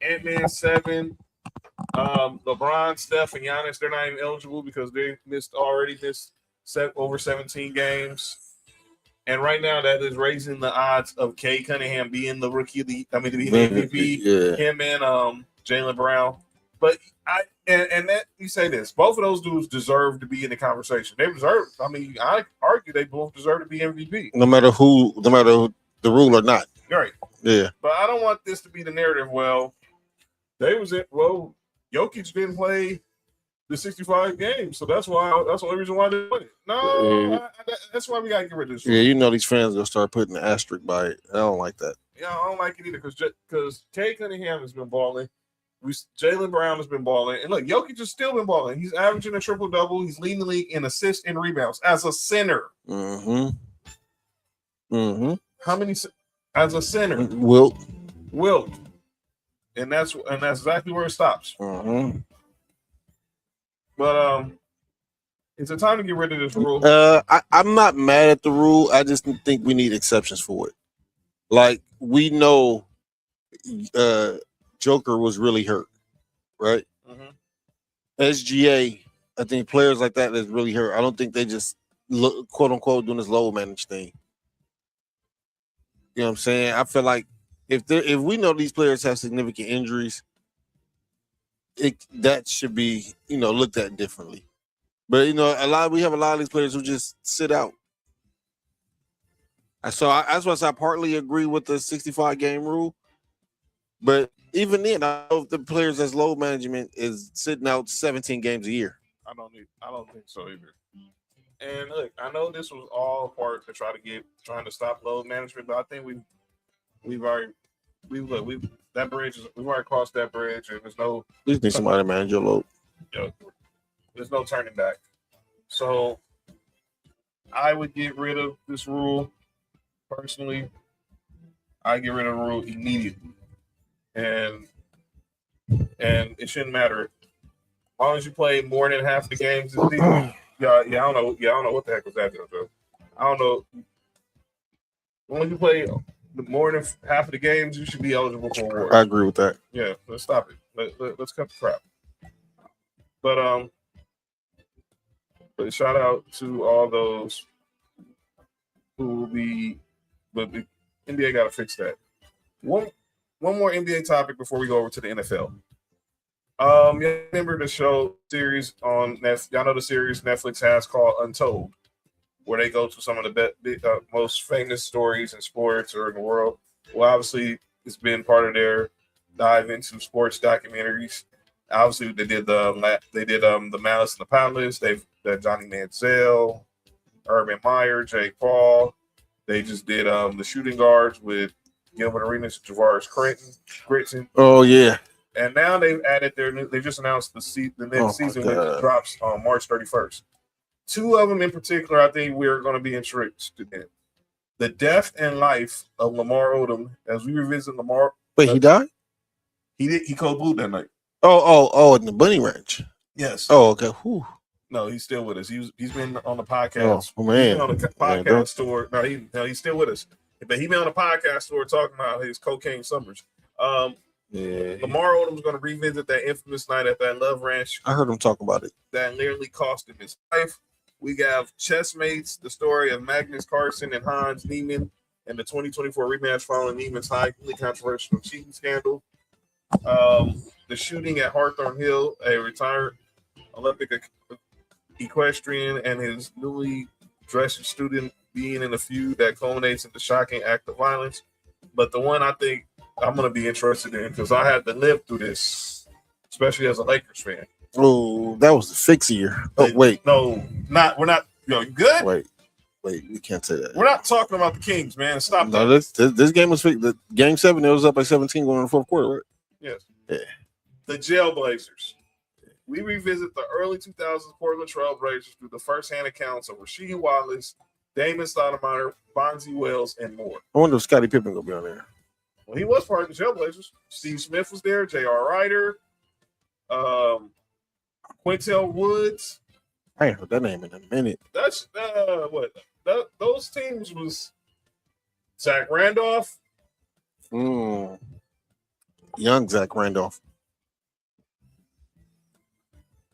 Ant-Man 7. LeBron, Steph, and Giannis, they're not even eligible because they already missed over 17 games. And right now, that is raising the odds of Kay Cunningham being the rookie of the MVP. Yeah. Him and Jaylen Brown. But that you say this, both of those dudes deserve to be in the conversation. They deserve. I mean, I argue they both deserve to be MVP. No matter the rule or not. Right. Yeah. But I don't want this to be the narrative. Well, Jokic didn't play the 65 games, so that's the only reason why they won it. No, that's why we gotta get rid of this. Yeah, these fans gonna start putting an asterisk by it. I don't like that. Yeah, I don't like it either because Kay Cunningham has been balling. Jaylen Brown has been balling, and look, Jokic has still been balling. He's averaging a triple double. He's leading the league in assists and rebounds as a center. How many as a center? Wilt. and that's exactly where it stops. Mm-hmm. But is it time to get rid of this rule? I'm not mad at the rule. I just think we need exceptions for it. Like we know, Joker was really hurt, right? Mm-hmm. SGA, I think players like that is really hurt. I don't think they just quote unquote doing this low managed thing. You know what I'm saying? I feel like if we know these players have significant injuries, that should be looked at differently. But we have a lot of these players who just sit out. So that's why I partly agree with the 65 game rule. But even then, I know if the players that's load management is sitting out 17 games a year. I don't think so either. And look, I know this was all part to trying to stop load management, but I think we've already crossed that bridge, and there's no. You just need somebody to manage your load. There's no turning back. So I would get rid of this rule personally. I get rid of the rule immediately, and it shouldn't matter as long as you play more than half the games this season. I don't know what the heck was that, Joe. I don't know. As long as you play more than half of the games, you should be eligible for awards. I agree with that. Yeah, let's stop it. Let's cut the crap. But shout out to all those who will be. But the NBA got to fix that. One more NBA topic before we go over to the NFL. You remember the show series on Netflix? Y'all know the series Netflix has called Untold, where they go to some of the most famous stories in sports or in the world. Well, obviously, it's been part of their dive into sports documentaries. Obviously, they did the Malice in the Palace. They've done Johnny Manziel, Urban Meyer, Jake Paul. They just did the Shooting Guards with Gilbert Arenas, Javaris Critton. Oh yeah. And now they've added they just announced the next season, which drops on March 31st. Two of them in particular, I think we're going to be interested in. The death and life of Lamar Odom, as we revisit Lamar. Wait, he died? He cold blue that night. Oh, in the Bunny Ranch. Yes. Oh, okay. Whew. No, he's still with us. He's been on the podcast. Oh man. He's been on the podcast tour. No, he's still with us. But he's been on the podcast tour talking about his cocaine summers. Lamar Odom's going to revisit that infamous night at that Love Ranch. I heard him talk about it. That nearly cost him his life. We have Chessmates, the story of Magnus Carlsen and Hans Niemann, and the 2024 rematch following Niemann's highly controversial cheating scandal. The shooting at Hawthorne Hill, a retired Olympic equestrian and his newly dressed student being in a feud that culminates in the shocking act of violence. But the one I think I'm going to be interested in, because I had to live through this, especially as a Lakers fan. Oh, that was the fix year. Oh, wait. No, we're not. You good? Wait, we can't say that. We're not talking about the Kings, man. Stop that. No, this game was fixed. The game 7, it was up by 17 going in the fourth quarter, right? Yes. Yeah. The Jailblazers. We revisit the early 2000s Portland Trailblazers through the first-hand accounts of Rasheed Wallace, Damon Stoudemire, Bonzi Wells, and more. I wonder if Scottie Pippen going to be on there. Well, he was part of the Trailblazers. Steve Smith was there, J.R. Ryder, Quintel Woods. I ain't heard that name in a minute. That's those teams was Zach Randolph. Young Zach Randolph.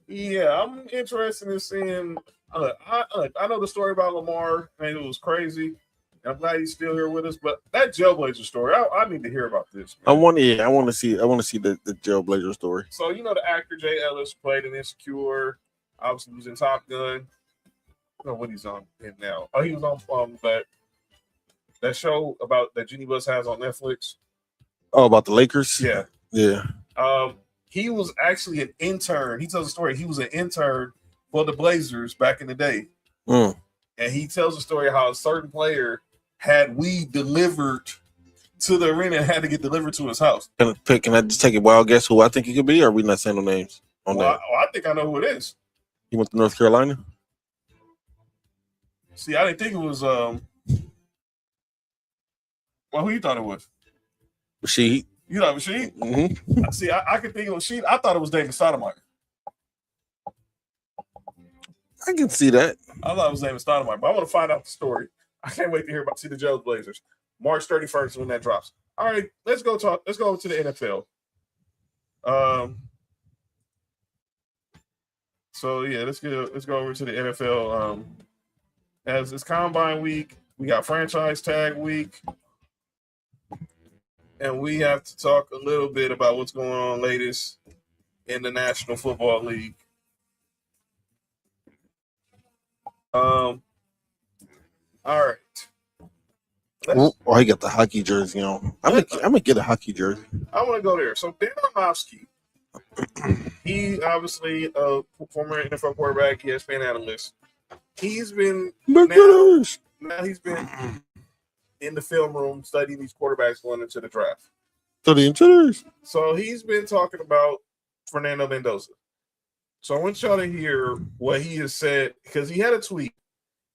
Yeah, I'm interested in seeing. I know the story about Lamar, and it was crazy. I'm glad he's still here with us. But that Jailblazer story, I need to hear about this. Man. I want to see the Jailblazer story. So the actor Jay Ellis played in Insecure. Obviously, he was in Top Gun. I don't know what he's on in now. Oh, he was on that show about that Jeannie Buss has on Netflix. Oh, about the Lakers? Yeah. He was actually an intern. He tells a story. He was an intern for the Blazers back in the day. And he tells a story how a certain player had weed delivered to the arena and had to get delivered to his house. Can I just take a wild guess who I think it could be, or are we not saying no names on that? I think I know who it is. He went to North Carolina? See, I didn't think it was who you thought it was? Rasheed. You know Rashid? Mm-hmm. See, I can think of Rashid. I thought it was David Stoudemire. I can see that. I thought it was David Stoudemire, but I want to find out the story. I can't wait to hear about the Joe's Blazers. March 31st when that drops. All right, let's go to the NFL. So yeah, let's go over to the NFL. As it's combine week, we got franchise tag week, and we have to talk a little bit about what's going on latest in the National Football League. All right. He got the hockey jersey on. I'm gonna get a hockey jersey. I want to go there. So Dan Orlovsky, he obviously a former NFL quarterback, ESPN analyst. He's been now he's been in the film room studying these quarterbacks going into the draft. So he's been talking about Fernando Mendoza. So I want y'all to hear what he has said, because he had a tweet.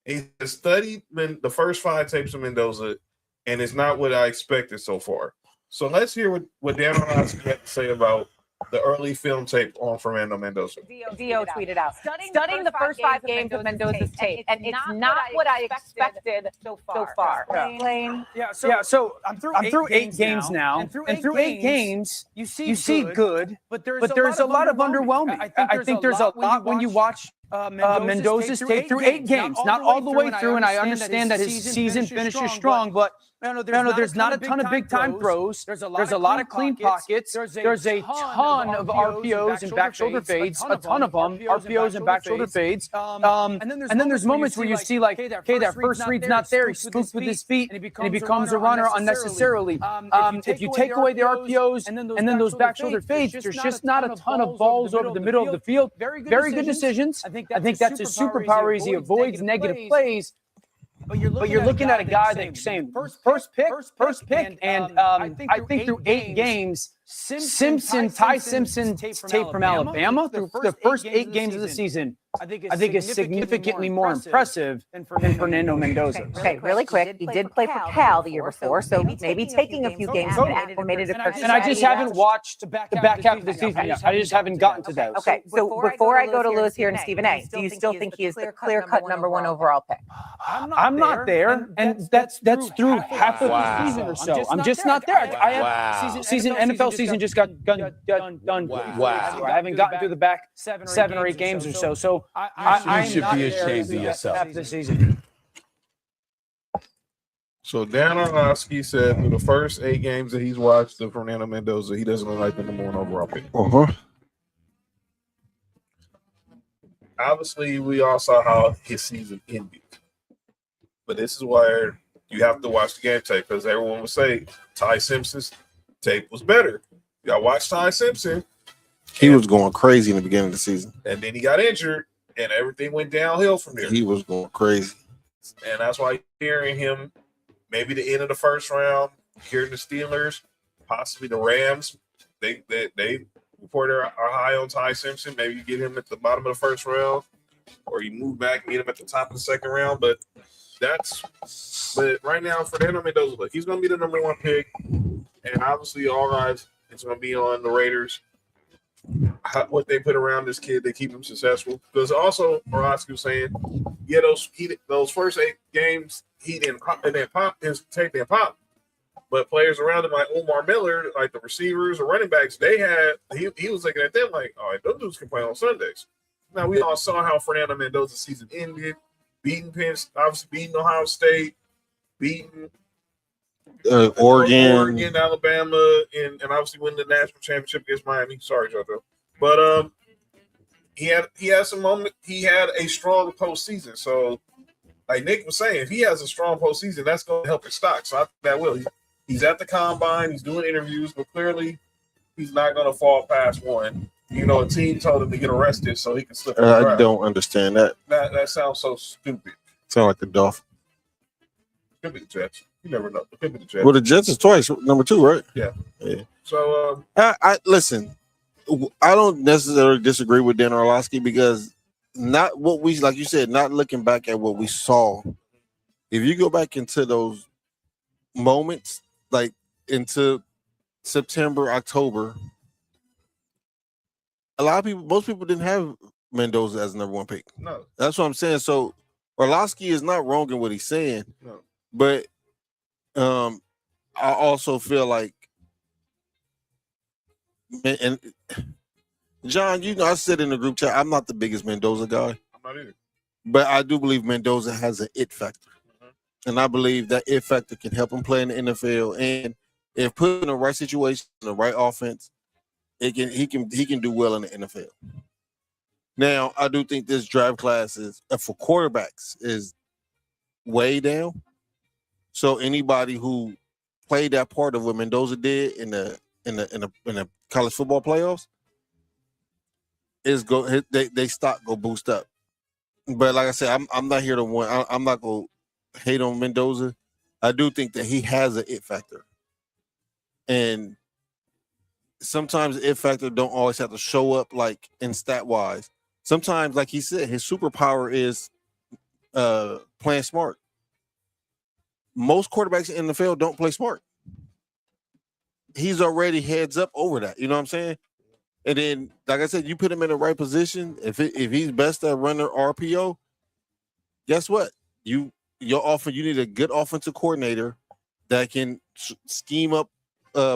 He has studied the first 5 tapes of Mendoza, and it's not what I expected so far. So let's hear what Dan Orlovsky had to say about the early film tape on Fernando Mendoza. Dio tweeted out, studying the first 5 games of Mendoza's tape, and it's not what I expected so far. Explain. So I'm through 8 games now, and through 8 games, you see good, but there's a lot of underwhelming. I think there's a lot when you watch Mendoza's tape through 8 games, not all the way through, and I understand that his season finishes strong, but there's not a ton of big-time throws. There's a lot of clean pockets. There's a ton of RPOs and back shoulder fades, a ton of them, RPOs and back shoulder fades. And then there's moments where you see, like, okay, that first read's not there. He scoops with his feet, and he becomes a runner unnecessarily. If you take away the RPOs and then those back shoulder fades, there's just not a ton of balls over the middle of the field. Very good decisions. I think that's his superpower is he avoids negative plays. But you're looking at a guy that's saying first pick, and I think through 8 games, Ty Simpson's tape from Alabama through the first 8 games of the season, I think is significantly more impressive than Fernando Mendoza. Okay, really quick. He did play for Cal the year before, so maybe taking a few games and acclimated to coaching. And I just haven't watched the back half of the season yet. I just haven't gotten to those. Okay, so before I go to Lewis here and Stephen A., do you still think he is the clear-cut #1 overall pick? I'm not there, and that's through half of the season or so. I'm just not there. NFL season just got done. Wow. I haven't gotten through the back 7 or 8 games or so. So I should be ashamed of yourself. Half the season. So Dan Orlovsky said through the first 8 games that he's watched of Fernando Mendoza, he doesn't look like the #1 overall pick. Obviously, we all saw how his season ended. But this is where you have to watch the game tape, because everyone would say Ty Simpson's tape was better. You got to watch Ty Simpson. He was going crazy in the beginning of the season. And then he got injured, and everything went downhill from there. He was going crazy. And that's why you're hearing him maybe the end of the first round, hearing the Steelers, possibly the Rams. They reported are high on Ty Simpson. Maybe you get him at the bottom of the first round, or you move back and get him at the top of the second round. But right now, Fernando Mendoza, look, he's going to be the #1 pick. And obviously, all eyes, it's going to be on the Raiders. What they put around this kid, they keep him successful. Because also, Orlovsky was saying, yeah, those first 8 games, he didn't pop, his tape didn't pop. But players around him, like Omar Miller, like the receivers or running backs, he was looking at them like, all right, those dudes can play on Sundays. Now, we all saw how Fernando Mendoza's season ended, beating Ohio State, beating Oregon, Alabama, and obviously winning the national championship against Miami. Sorry, JoJo. But he had some moment. He had a strong postseason. So, like Nick was saying, if he has a strong postseason, that's going to help his stock. So I think that will. He's at the combine. He's doing interviews, but clearly he's not going to fall past one. You know, a team told him to get arrested so he can slip. I don't understand that. That sounds so stupid. Sound like the Dolphins. Could be the Jets. You never know. It could be the Jets. Well, the Jets is twice #2, right? Yeah. So I listen. I don't necessarily disagree with Dan Orlovsky, because not what we, like you said, not looking back at what we saw. If you go back into those moments, like into September, October, most people didn't have Mendoza as number one pick. No. That's what I'm saying. So Orlovsky is not wrong in what he's saying. No. But I also feel like, and John, I said in the group chat, I'm not the biggest Mendoza guy. I'm not either. But I do believe Mendoza has an it factor. Mm-hmm. And I believe that it factor can help him play in the NFL. And if put in the right situation, the right offense, he can do well in the NFL. Now, I do think this draft class is for quarterbacks is way down. So anybody who played that part of what Mendoza did in the college football playoffs they stock go boost up. But like I said, I'm not here to win. I'm not gonna hate on Mendoza. I do think that he has an it factor, and sometimes the it factor don't always have to show up like in stat wise. Sometimes, like he said, his superpower is playing smart. Most quarterbacks in the NFL don't play smart. He's already heads up over that. You know what I'm saying? And then, like I said, you put him in the right position. If he's best at running RPO, guess what? You need a good offensive coordinator that can scheme up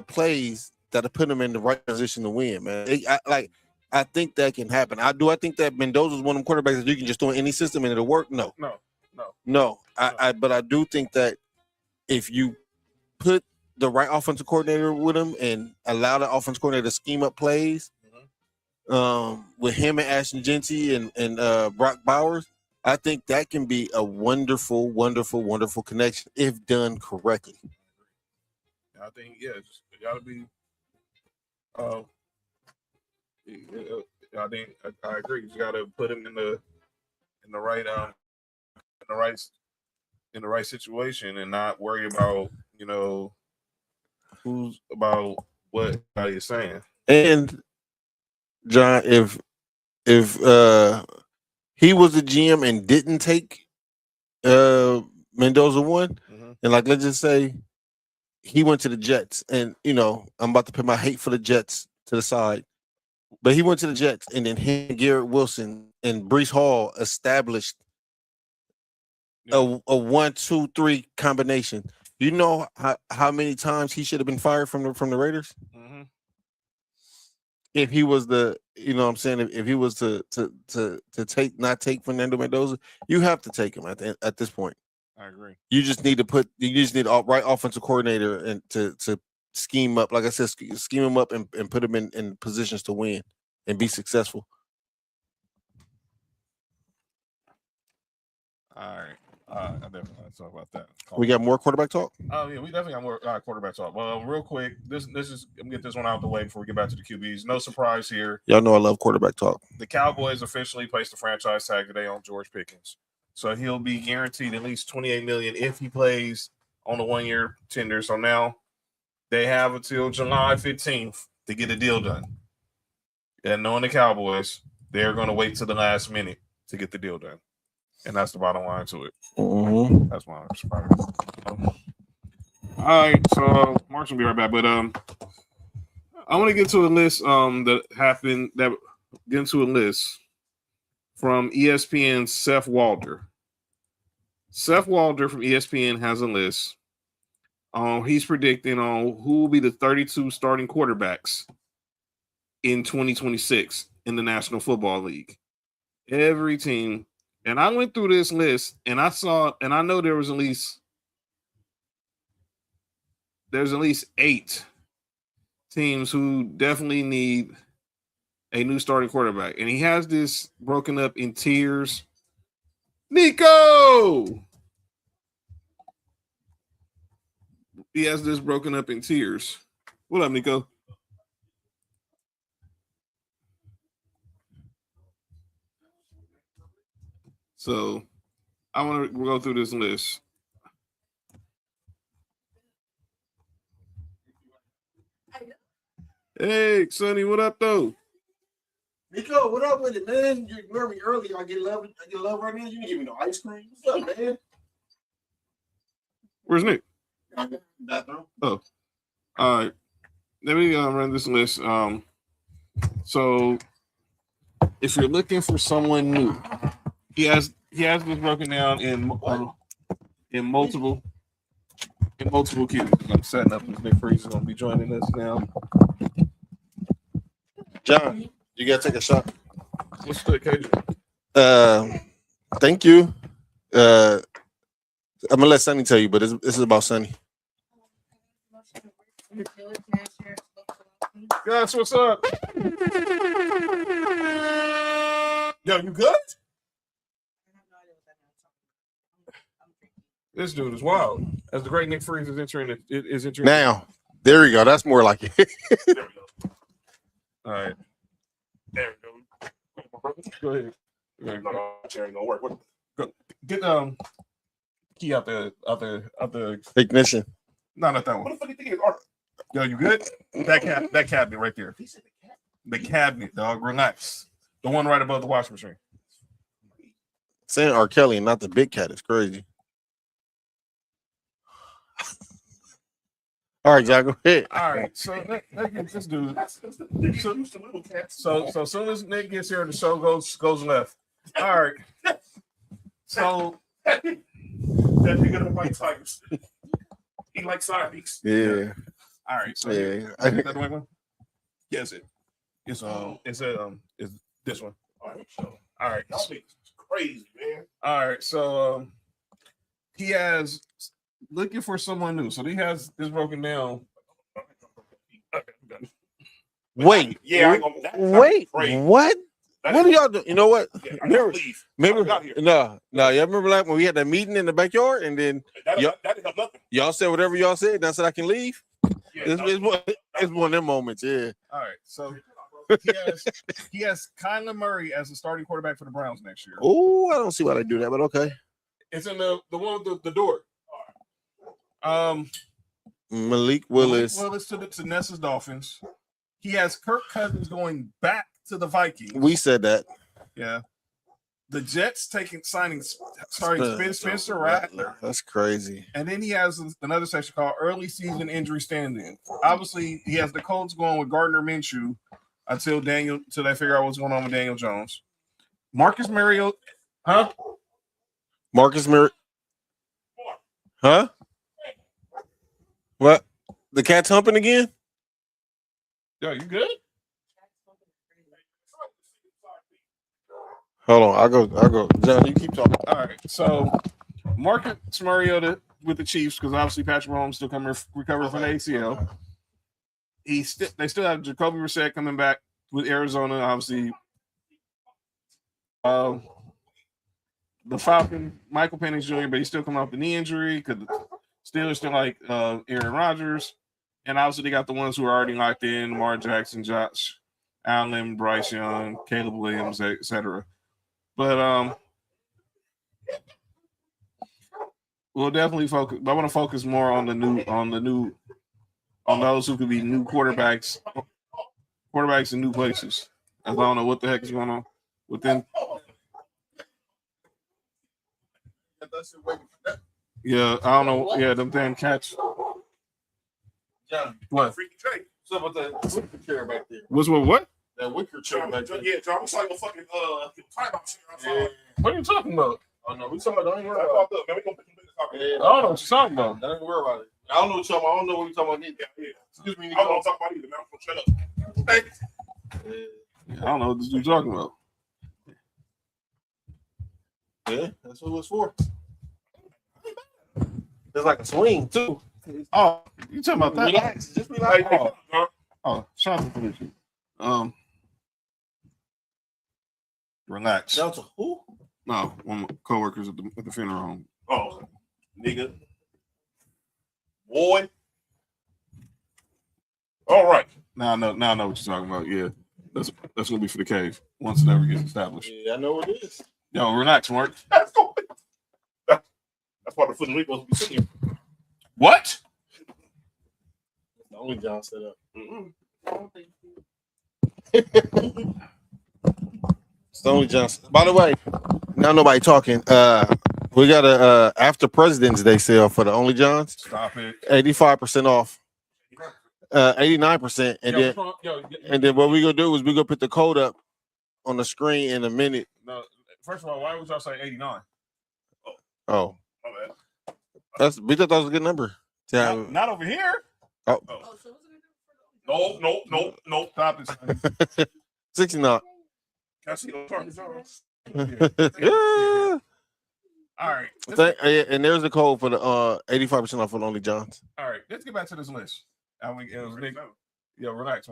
plays that'll put him in the right position to win, man. I think that can happen. I think that Mendoza is one of them quarterbacks that you can just throw in any system and it'll work. No. But I do think that if you put the right offensive coordinator with him and allow the offensive coordinator to scheme up plays, with him and Ashton Genty and Brock Bowers, I think that can be a wonderful, wonderful, wonderful connection if done correctly. I think it got to be. I think I agree. You got to put him in the right situation and not worry about who's about what you're saying. And John, if he was the GM and didn't take Mendoza one, and like let's just say he went to the Jets, and I'm about to put my hate for the Jets to the side, but he went to the Jets, and then him, Garrett Wilson, and Breece Hall established a 1-2-3 combination. You know how many times he should have been fired from the Raiders? Mm-hmm. If he was if he was to not take Fernando Mendoza, you have to take him at this point. I agree. You just need a right offensive coordinator and to scheme up, like I said, scheme him up and put him in positions to win and be successful. All right. I definitely want to talk about that. We got more quarterback talk? Oh, yeah, we definitely got more quarterback talk. Well, real quick, this is I'm gonna get this one out the way before we get back to the QBs. No surprise here. Y'all know I love quarterback talk. The Cowboys officially placed the franchise tag today on George Pickens. So he'll be guaranteed at least $28 million if he plays on the 1-year tender. So now they have until July 15th to get a deal done. And knowing the Cowboys, they're going to wait till the last minute to get the deal done. And that's the bottom line to it. Mm-hmm. That's my surprise. All right, so Mark's gonna be right back. But I want to get to a list get into a list from ESPN's Seth Walder. Seth Walder from ESPN has a list. He's predicting on who will be the 32 starting quarterbacks in 2026 in the National Football League. Every team. And I went through this list and I know there's at least 8 teams who definitely need a new starting quarterback. And he has this broken up in tiers. Nico! He has this broken up in tiers. What up, Nico? So I want to go through this list. Hey, Sonny, what up, though? Nico, what up with it, man? You remember me earlier. I get love right now. You didn't give me no ice cream. What's up, man? Where's Nick? Bathroom. Oh, all right. let me run this list. So if you're looking for someone new, he has this broken down in multiple cues. I'm setting up because Nick Freeze is going to be joining us now. John, you gotta take a shot. What's the occasion? Thank you. I'm gonna let Sonny tell you, but this is about Sonny. Guys, what's up? Yo, you good? This dude is wild. As the great Nick Freeze is entering Now, there you go. That's more like it. There we go. All right. There we go. Go ahead. No, chair ain't gonna work. Go. Get key out the Ignition. No, not that one. What the fuck you think is art? Yo, you good? That cabinet right there. The cabinet, dog. Relax. The one right above the washing machine. Saying R. Kelly and not the big cat is crazy. All right, John, go ahead. All right, so let's get this dude. So as soon as Nick gets here, the show goes left. All right. So that nigga don't like tigers. He likes Siamese. Yeah. All right. So Yeah. is that the right one? Yes, it's this one. All right. Y'all think it's crazy, man. All right. So he has looking for someone new. So he has this broken down. Wait. Yeah, I ain't gonna, that's Wait. crazy. What? That's What do y'all do? You know what? Yeah, I Remember, gotta leave. remember, I got here. no. You remember like when we had that meeting in the backyard and then That Yup. didn't help nothing. y'all said whatever y'all said, and I said I can leave? Yeah, It's one of them moments, yeah. All right. So he has Kyler Murray as the starting quarterback for the Browns next year. Oh, I don't see why they do that, but okay. It's in the one with the door. Malik Willis. to Nessa's Dolphins. He has Kirk Cousins going back to the Vikings. We said that. Yeah. The Jets starting Spencer Rattler. That's crazy. And then he has another section called early season injury stand-in. Obviously, he has the Colts going with Gardner Minshew until they figure out what's going on with Daniel Jones. Marcus Mariota. Huh? Marcus Mariota. Huh? What? The cat's humping again? Yo, you good? Hold on, I'll go. John, you keep talking. All right. So Marcus Mariota with the Chiefs, because obviously Patrick Mahomes still recovering from the ACL. They still have Jacoby Brissett coming back with Arizona, obviously. The Falcon, Michael Penix Jr., but he's still coming off the knee injury because the Steelers still like Aaron Rodgers. And obviously they got the ones who are already locked in, Lamar Jackson, Josh Allen, Bryce Young, Caleb Williams, etc. But we'll definitely focus. I want to focus more on those who could be new quarterbacks in new places. I don't know what the heck is going on with them. Yeah, I don't know. Yeah, them damn cats. John, What? Freaky Drake. what's up with that wicker chair back there? What's what? That wicker chair back there. Yeah, John, looks like a fucking timeout chair. Yeah. What are you talking about? Oh no, we talking about. Don't even worry That's about fucked up, man. We gonna put some business out it. there. Yeah, I don't know what you're talking about. Don't even worry about it. I don't know what you're talking about. I don't know what you're talking about. Yeah. Excuse me, I don't Nico. want to talk about either, man. I'm gonna shut up. Thank you. I don't know what this dude's talking about. Yeah, that's what it was for. It's like a swing too. Oh, you talking about that? Relax, just relax. Oh, shout out to Felicia. Relax. Delta, who? No, one of my coworkers at the funeral home. Oh, nigga. Boy. All right. Now I know what you're talking about. Yeah, that's gonna be for the cave once it ever gets established. Yeah, I know what it is. Yo, relax, Mark. That's cool. That's why the foot and leap supposed to be sitting here. What? The only John set up. It's the only John. By the way, now nobody talking. We got a after President's Day sale for the Only Johns. Stop it. 85% off. 89%, and then what we gonna do is we gonna put the code up on the screen in a minute. No, first of all, why would y'all say 89? Oh, My bad. we thought that was a good number. Yeah. Not over here. Oh. No. Stop it. 69. Can I see those targets? Yeah. All right. And there's the code for the 85% off for Lonely Johns. All right. Let's get back to this list. Nick, relax.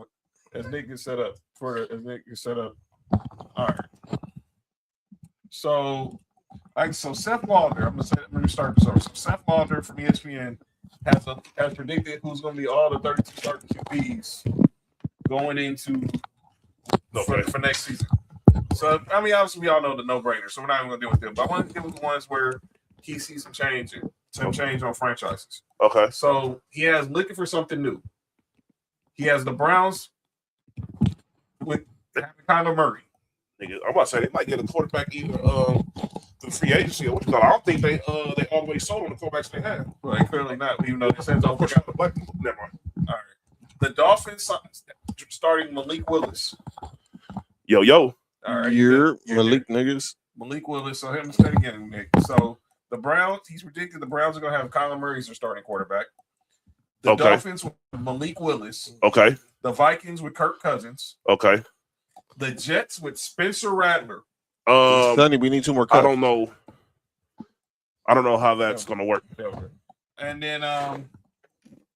As Nick gets set up. All right. So Seth Lauder, I'm gonna start this over. So Seth Lauder from ESPN has predicted who's going to be all the 32 starting QBs going into for next season. So obviously we all know the no-brainer, so we're not even going to deal with them. But I want to deal with the ones where he sees some change on franchises. Okay. So he has looking for something new. He has the Browns with Kyler Murray. Nigga, I'm about to say they might get a quarterback either the free agency or what you call it. I don't think they all the way sold on the quarterbacks they have. Well, they clearly not, even though they said don't push out the black people. Never mind. All right. The Dolphins starting Malik Willis. Yo. All right. You're Malik niggas. Malik Willis. So him instead again, Nick. So the Browns, he's predicted the Browns are going to have Kyler Murray as their starting quarterback. The Dolphins with Malik Willis. Okay. The Vikings with Kirk Cousins. Okay. The Jets with Spencer Rattler. Sonny, we need 2 more cups. I don't know how that's going to work. And then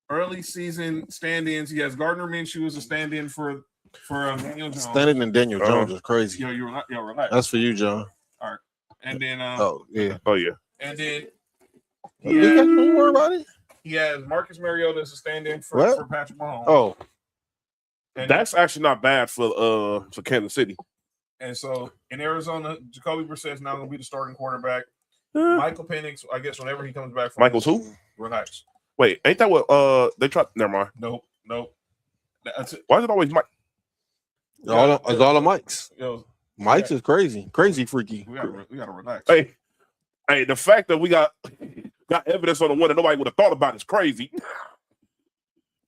early season stand-ins, he has Gardner Minshew as a stand-in for Daniel Jones. Standing in Daniel Jones is crazy. Yo, relax. That's for you, John. All right. And then oh yeah. And then don't worry about it. He has Marcus Mariota as a stand-in for Patrick Mahomes. Oh. And that's actually not bad for Kansas City. And so in Arizona, Jacoby Brissett is now going to be the starting quarterback. Michael Penix, I guess, whenever he comes back from Michael's who? Relax. Wait, ain't that what they tried? Never mind. Nope. That's it. Why is it always Mike? It's all the Mikes. Yo, Mike's is crazy freaky. We gotta relax. Hey, the fact that we got evidence on the one that nobody would have thought about is crazy.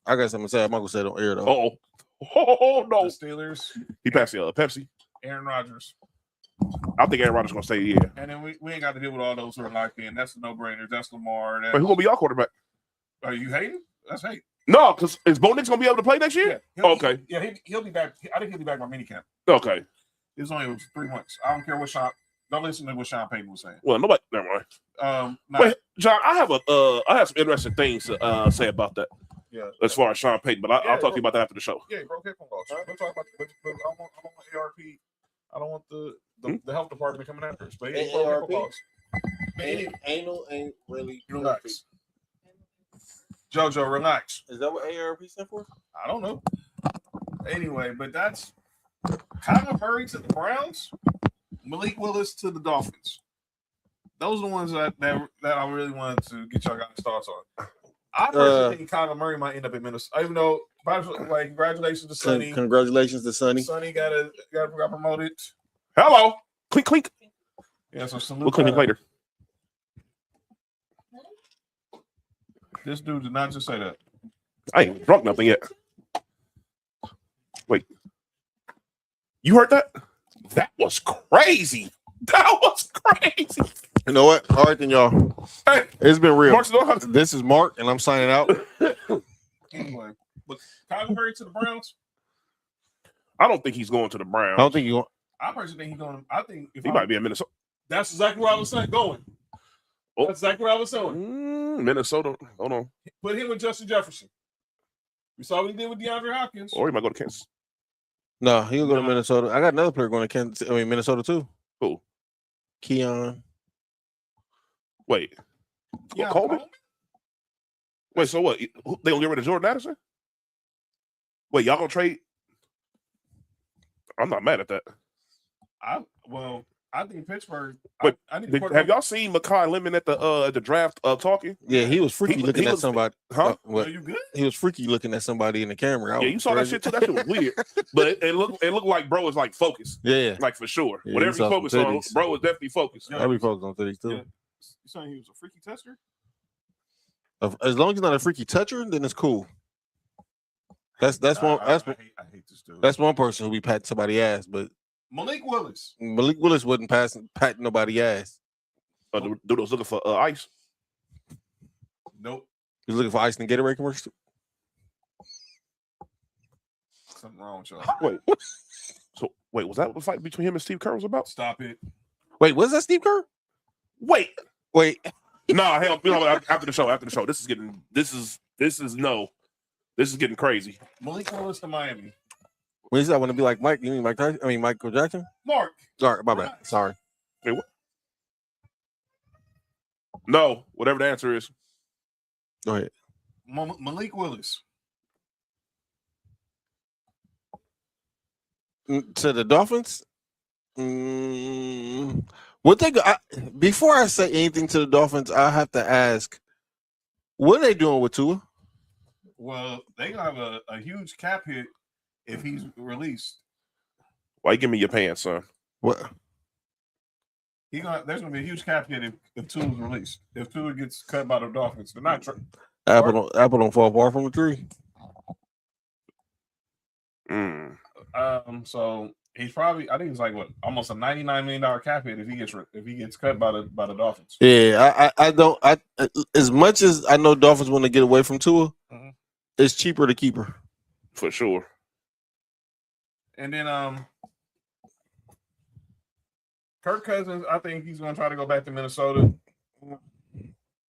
I got something to say. I'm not gonna say it on air though. Oh no. The Steelers. He passed the Pepsi. Aaron Rodgers. I think Aaron Rodgers gonna stay here. And then we ain't got to deal with all those who are locked in. That's the no-brainers. That's Lamar. Wait, who gonna be your quarterback? Are you hating? That's hate. No, because is Bo Nix gonna be able to play next year? Yeah, he'll be back. I think he'll be back by minicamp. Okay. It was only 3 months. I don't care what don't listen to what Sean Payton was saying. Well, nobody. Never mind. Wait, John, I have some interesting things to say about that. Yeah. As far as Sean Payton, but I'll talk to you about that after the show. Yeah, bro. We'll talk about. But I don't want ARP. I don't want the health department coming after us. But ARP. Anal ain't really. Relax. JoJo, relax. Is that what ARP stand for? I don't know. Anyway, but that's Kyler Murray to the Browns, Malik Willis to the Dolphins. Those are the ones that I really wanted to get y'all guys' thoughts on. I personally think Kyler Murray might end up in Minnesota, even though congratulations to Sonny. Congratulations to Sonny. Sonny got promoted. Hello, clink clink. Yeah, so we'll clink later. This dude did not just say that. I ain't drunk nothing yet. Wait, you heard that? That was crazy. That was crazy. You know what? All right, then, y'all. Hey, it's been real. Mark, this is Mark, and I'm signing out. Anyway, but Kyler Murray to the Browns. I don't think he's going to the Browns. I don't think he's going. I personally think he's going. I think he might be in Minnesota. That's exactly where I was saying going. That's exactly where I was saying. Minnesota. Hold on. Put him with Justin Jefferson. We saw what he did with DeAndre Hopkins. Or he might go to Kansas. No, he'll go to Minnesota. I got another player going to Kansas. Minnesota too. Who? Keon. Wait. Yeah, Coleman? Wait, so what? They gonna get rid of Jordan Addison? Wait, y'all gonna trade? I'm not mad at that. I think Pittsburgh. But have y'all seen Mekhi Lemon at the draft talking? Yeah, he was freaky looking at somebody. Huh? Are you good? He was freaky looking at somebody in the camera. Yeah, you saw that shit too. That shit was weird. But it looked like bro was like focused. Yeah, like for sure. Yeah, whatever he focused on, bro was definitely focused. I'll be focused on titties too. Yeah. You saying he was a freaky tester? As long as he's not a freaky toucher, then it's cool. That's one. I hate this dude. That's one person who be patting somebody's ass, but Malik Willis. Malik Willis wasn't patting nobody's ass. Dude was looking for ice. Nope. He was looking for ice and Gatorade commercial. Something wrong with y'all. Wait, was that the fight between him and Steve Kerr was about? Stop it. Wait, was that Steve Kerr? Wait. No, hell, after the show. This is getting crazy. Malik Willis to Miami. When you said I want to be like Mike, you mean Mike Tyson? I mean Michael Jackson? Mark. Sorry, my bad. Sorry. Wait, what? No, whatever the answer is. Go ahead. Malik Willis. To the Dolphins? What they before I say anything to the Dolphins, I have to ask, what are they doing with Tua? Well, they gonna have a huge cap hit if he's released. Why you give me your pants, son? What? There's gonna be a huge cap hit if Tua's released. If Tua gets cut by the Dolphins, they're not. Apple don't fall far from the tree. So he's probably, I think it's like almost a $99 million cap hit if he gets cut by the Dolphins. Yeah, I don't. As much as I know Dolphins want to get away from Tua, it's cheaper to keep her. For sure. And then Kirk Cousins, I think he's going to try to go back to Minnesota.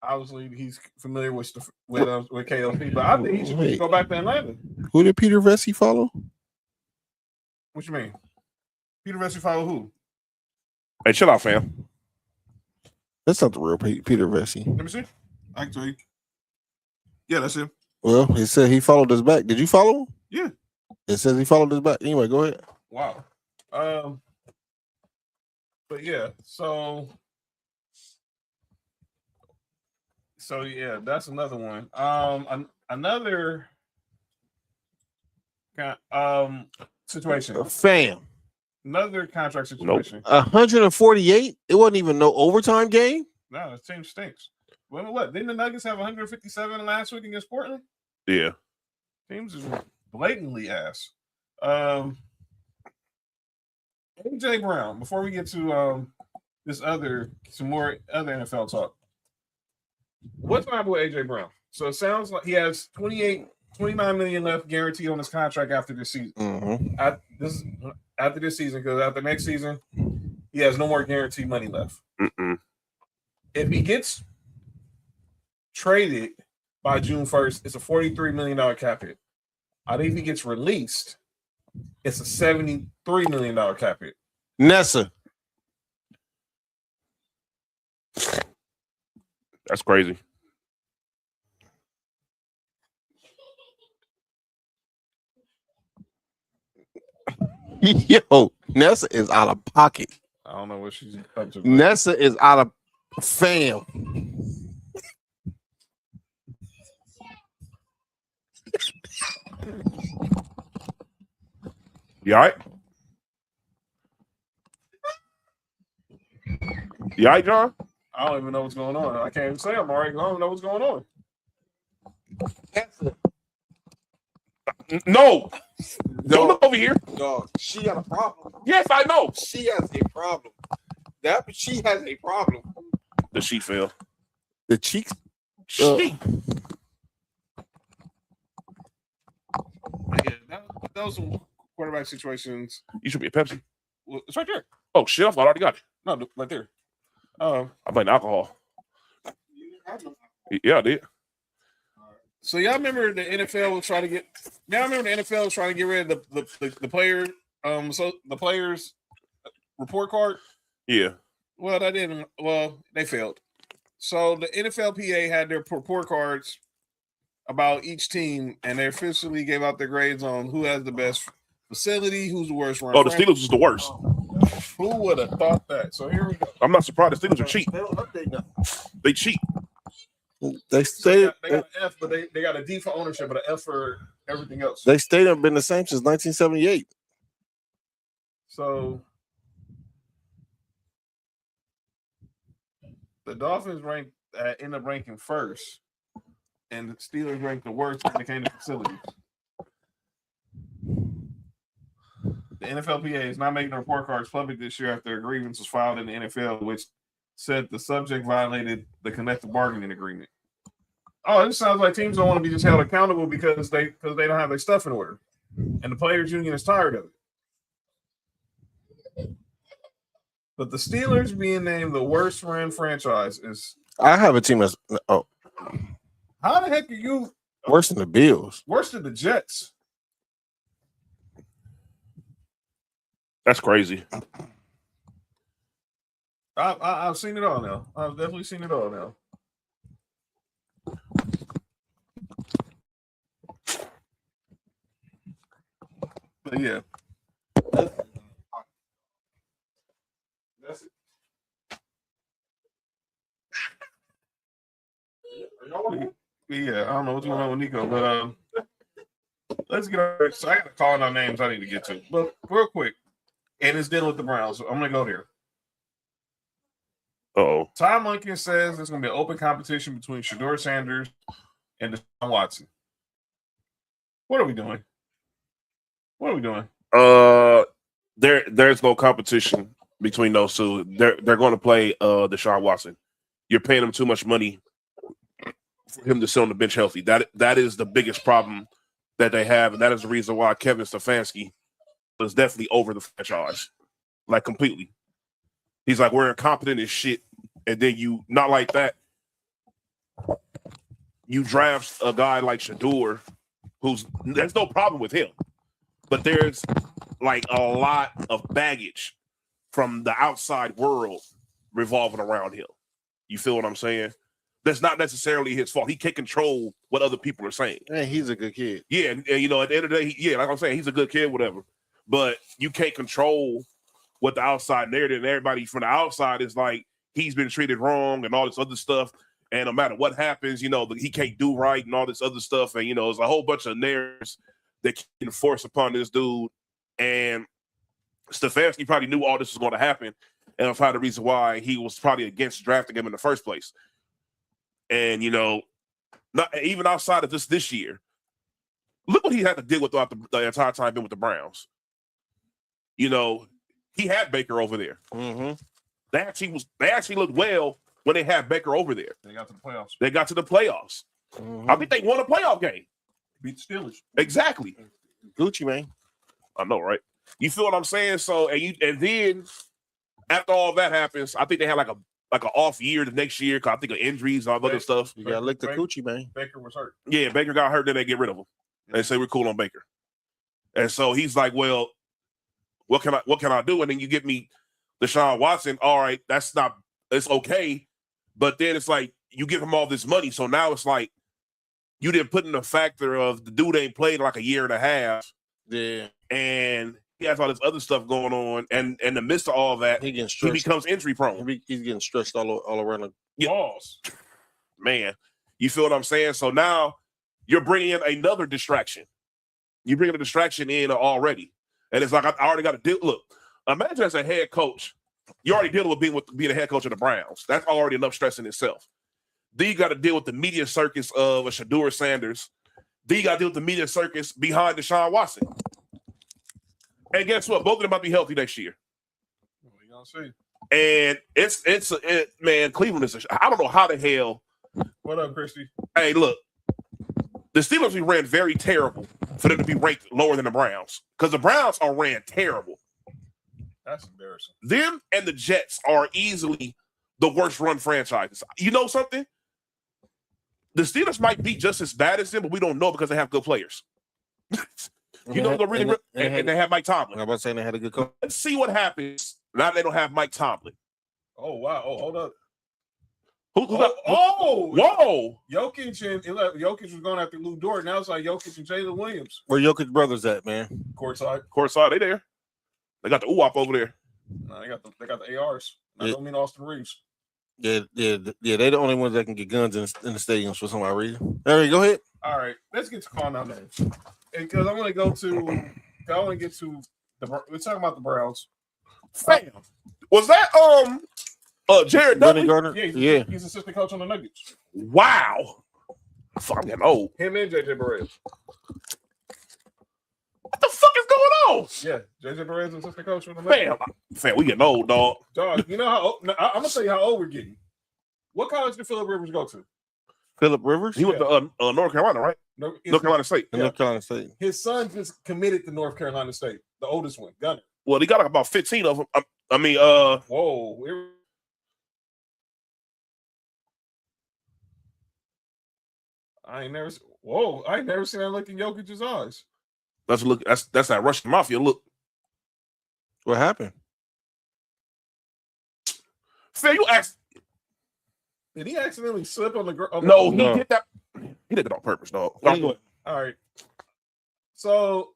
Obviously, he's familiar with KLC, but I think he should go back to Atlanta. Who did Peter Vesey follow? What you mean? Peter Vesey follow who? Hey, chill out, fam. That's not the real Peter Vesey. Let me see. I can tell you. Yeah, that's him. Well, he said he followed us back. Did you follow him? Yeah. It says he followed us back. Anyway, go ahead. Wow. But yeah, so yeah, that's another one. Another situation. Fam. Another contract situation. 148? It wasn't even no overtime game? No, the team stinks. Well, what? Didn't the Nuggets have 157 last week against Portland? Yeah. Teams is blatantly ass. AJ Brown, before we get to some more other NFL talk. What's going to happen with AJ Brown? So it sounds like he has 29 million left guaranteed on his contract after this season. After this season, because after next season, he has no more guaranteed money left. If he gets traded by June 1st, it's a $43 million cap hit. I think if he gets released, it's a $73 million cap hit. Nessa. That's crazy. Yo, Nessa is out of pocket. I don't know what she's up to. Nessa is out of fam. You all right? You all right, John? I don't even know what's going on. I can't even say I'm all right because I don't know what's going on. No. Don't look over here. Dog, she got a problem. Yes, I know. She has a problem. She has a problem. The sheet fell. The cheeks. Sheet. Yeah, that was some quarterback situations. You should be a Pepsi. Well, it's right there. Oh shit! I thought I already got it. No, right there. I'm playing alcohol. Yeah, I did. So y'all remember the NFL was trying to get? Y'all remember the NFL was trying to get rid of the player, the players report card? Yeah. Well, that didn't. Well, they failed. So the NFLPA had their report cards about each team, and they officially gave out their grades on who has the best facility, who's the worst run. Oh, the Steelers is the worst. Who would have thought that? So here we go. I'm not surprised. The Steelers are cheap. They cheap. They stayed. They got an F, but they got a D for ownership, but an F for everything else. They stayed up been the same since 1978. So the Dolphins end up ranking first, and the Steelers ranked the worst when it came to facilities. NFLPA is not making the report cards public this year after a grievance was filed in the NFL, which said the subject violated the collective bargaining agreement. Oh, it sounds like teams don't want to be just held accountable because they don't have their stuff in order, and the players' union is tired of it. But the Steelers being named the worst run franchise is. I have a team that's How the heck are you worse than the Bills? Worse than the Jets? That's crazy. I've seen it all now. I've definitely seen it all now. But yeah. That's it. Yeah, I don't know what's going on with Nico, but let's get over. So I got to call out names I need to get to, but real quick, and it's dealing with the Browns. So I'm gonna go there. Uh-oh. Tom Lincoln says there's gonna be an open competition between Shedeur Sanders and Deshaun Watson. What are we doing? What are we doing? There's no competition between those two. They're going to play Deshaun Watson. You're paying him too much money for him to sit on the bench healthy. That is the biggest problem that they have, and that is the reason why Kevin Stefanski is definitely over the franchise, like completely. He's like, we're incompetent as shit, and then you not like that. You draft a guy like Shedeur, there's no problem with him, but there's like a lot of baggage from the outside world revolving around him. You feel what I'm saying? That's not necessarily his fault. He can't control what other people are saying. Man, he's a good kid. Yeah, and you know, at the end of the day, like I'm saying, he's a good kid, whatever. But you can't control what the outside narrative, and everybody from the outside is like, he's been treated wrong and all this other stuff. And no matter what happens, you know, he can't do right and all this other stuff. And, you know, there's a whole bunch of narratives that can force upon this dude. And Stefanski probably knew all this was going to happen. And that's probably the reason why he was probably against drafting him in the first place. And, you know, not even outside of this year, look what he had to deal with throughout the entire time being with the Browns. You know, he had Baker over there. Mm-hmm. They actually looked well when they had Baker over there. They got to the playoffs. Mm-hmm. I think they won a playoff game. Beat the Steelers. Exactly. Gucci, man. I know, right? You feel what I'm saying? So, and then after all that happens, I think they had like an off year the next year because I think of injuries and all other stuff. You gotta lick the coochie, man. Baker was hurt. Yeah, Baker got hurt, then they get rid of him. They say we're cool on Baker. And so he's like, well, what can I do? And then you give me Deshaun Watson. All right, it's okay. But then it's like you give him all this money. So now it's like you didn't put in the factor of the dude ain't played like a year and a half. Yeah. And he has all this other stuff going on. And in the midst of all that, he becomes injury prone. He's getting stretched all around the balls. Man, you feel what I'm saying? So now you're bringing in another distraction. You bring a distraction in already. And it's like, I already got to deal. Look, imagine as a head coach, you already dealing with being a head coach of the Browns. That's already enough stress in itself. Then you got to deal with the media circus of a Shedeur Sanders. Then you got to deal with the media circus behind Deshaun Watson. And guess what? Both of them might be healthy next year. We're gonna see. And man, Cleveland is. I don't know how the hell. What up, Christy? Hey, look, the Steelers we ran very terrible for them to be ranked lower than the Browns because the Browns are ran terrible. That's embarrassing. Them and the Jets are easily the worst run franchises. You know something? The Steelers might be just as bad as them, but we don't know because they have good players. You know, and they have Mike Tomlin. I'm about to say they had a good coach. Let's see what happens now that they don't have Mike Tomlin. Oh, wow. Oh, hold up. Whoa. Jokic was going after Lou Dort. Now it's like Jokic and Jalen Williams. Where Jokic brothers at, man? Courtside, they there. They got the UWAP over there. No, they got the ARs. I don't mean Austin Reeves. Yeah. They're the only ones that can get guns in the stadiums for some odd reason. All right, go ahead. All right, let's get to calling out names. Because I want to get to we're talking about the Browns. Fam, was that Jared Dudley? Gardner? Yeah, he's assistant coach on the Nuggets. Wow. Fuck, I'm getting old. Him and JJ Barea. What the fuck is going on? Yeah, JJ Barea assistant coach for the Fam, we getting old, dog. Dog, you know how old, I'm gonna tell you how old we're getting. What college did Phillip Rivers go to? Phillip Rivers? He went to North Carolina, right? North Carolina State. North Carolina State. His son just committed to North Carolina State, the oldest one, Gunner. Well, he got about 15 of them. Whoa. I ain't never seen that look in Jokic's eyes. That's that Russian mafia look. What happened? Fam, you asked. Did he accidentally slip on the ground? No, he did that. He did it on purpose, dog. All right. So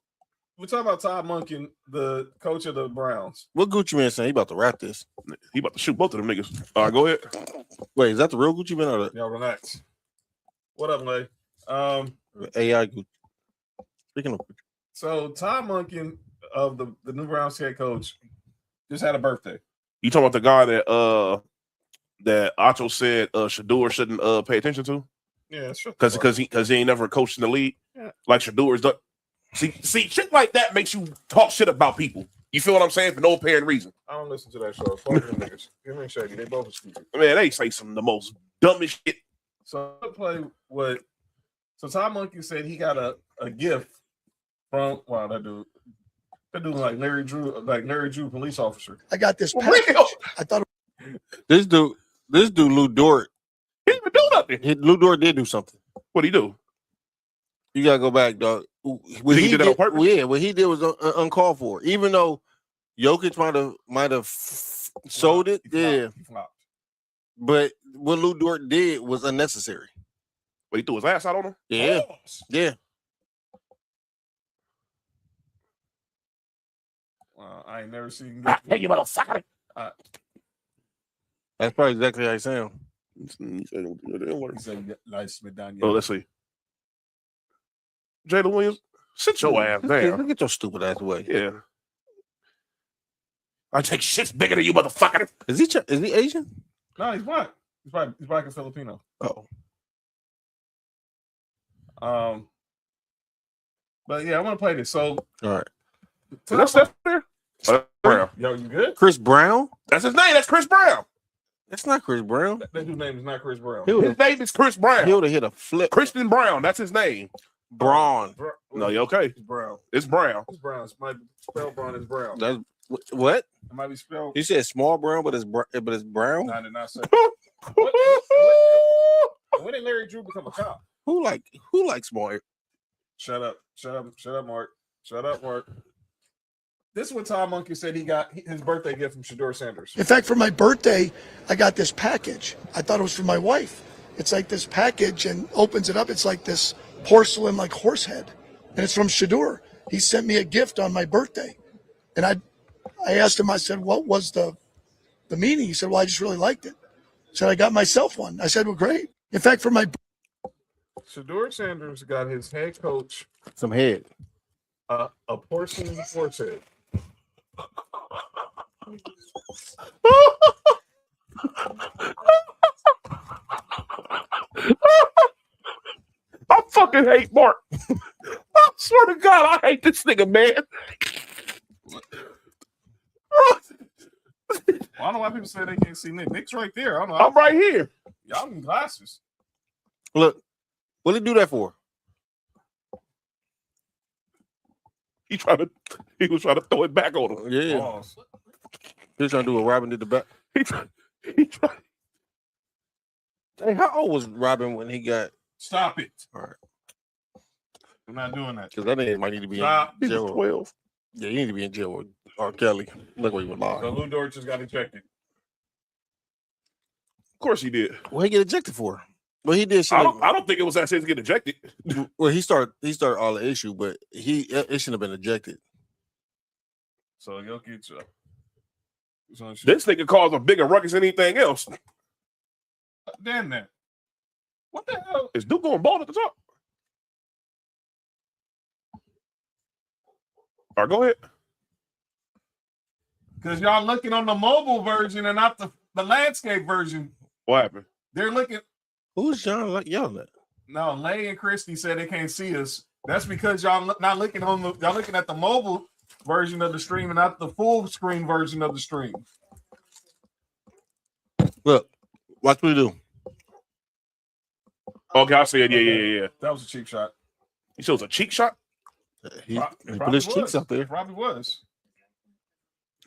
we're talking about Todd Monken, the coach of the Browns. What Gucci Man saying? He about to wrap this. He about to shoot both of them niggas. All right, go ahead. Wait, is that the real Gucci Man or the Y'all relax. What up, Lay? AI Gucci? Speaking of, So Todd Monken of the new Browns head coach just had a birthday. You talking about the guy that Acho said Shador shouldn't pay attention to? Yeah, sure. Because he ain't never coached in the league. Yeah. Like Shador's done. See, shit like that makes you talk shit about people. You feel what I'm saying? For no apparent reason. I don't listen to that show. Fuck them niggas. Give me a shaggy. They both are stupid. Man, they say some of the most dumbest shit. So Todd Monken said he got a gift from that dude like Larry Drew police officer. I got this package. I thought this dude Lou Dort. He didn't even do nothing. Lou Dort did do something. What'd he do? You gotta go back, dog. What he did that on purpose? Yeah, what he did was uncalled for. Even though Jokic might have sold it, He flopped. But what Lou Dort did was unnecessary. But he threw his ass out on him? Yeah, yeah. I ain't never seen. Hey, you motherfucker! That's probably exactly how he sound. Oh, let's see. Jalen Williams, sit your ass down. Get your stupid ass away. Yeah. I take shits bigger than you, motherfucker. Is he Asian? No, he's black. He's black and Filipino. Oh. But yeah, I want to play this. So, all right. That's there. Brown. Yo, you good? Chris Brown? That's his name. That's Chris Brown. That's not Chris Brown. That dude's name is not Chris Brown. His name is Chris Brown. He would have hit a flip. Christian Brown. That's his name. Braun. No, you okay? It's Brown. It's Brown. It's Brown. It might be spelled Brown as Brown. That's what? It might be spelled. You said small brown, but it's brown. No, I did not say. When did Larry Drew become a cop? Who likes small? Shut up, Mark. Shut up, Mark. This is what Todd Monken said he got his birthday gift from Shador Sanders. in fact, for my birthday, I got this package. I thought it was for my wife. It's like this package and opens it up. It's like this porcelain, like horse head. And it's from Shador. He sent me a gift on my birthday. And I asked him, I said, what was the meaning? He said, well, I just really liked it. I said, I got myself one. I said, well, great. In fact, for my Shador Sanders got his head coach Some head. a porcelain horse head. I fucking hate Mark. I swear to God, I hate this nigga, man. Well, I don't know why people say they can't see Nick. Nick's right there. I don't know. I'm right here. Y'all in glasses. Look, what did he do that for? He was trying to throw it back on him. Yeah. Balls. He was trying to do what Robin did the back. He tried. Hey, how old was Robin when he got? Stop it. All right. I'm not doing that. Because that nigga might need to be Stop. in He was jail. 12. Yeah, he need to be in jail with R. Kelly. Look where he was So lying. Lou Dort just got ejected. Of course he did. What he get ejected for? Well, he did. I don't think it was that serious to get ejected. Well, he started all the issue, but it shouldn't have been ejected. So Jokic. This nigga caused a bigger ruckus than anything else. Damn that. What the hell? Is Duke going bald at the top? All right, go ahead. Because y'all looking on the mobile version and not the landscape version. What happened? They're looking. Who's John yelling at? No, Lay and Christy said they can't see us. That's because y'all not looking y'all looking at the mobile version of the stream and not the full screen version of the stream. Look, watch me do. Okay, I see it. Yeah. That was a cheap shot. You said it was a cheek shot? He put his cheeks up there. It probably was.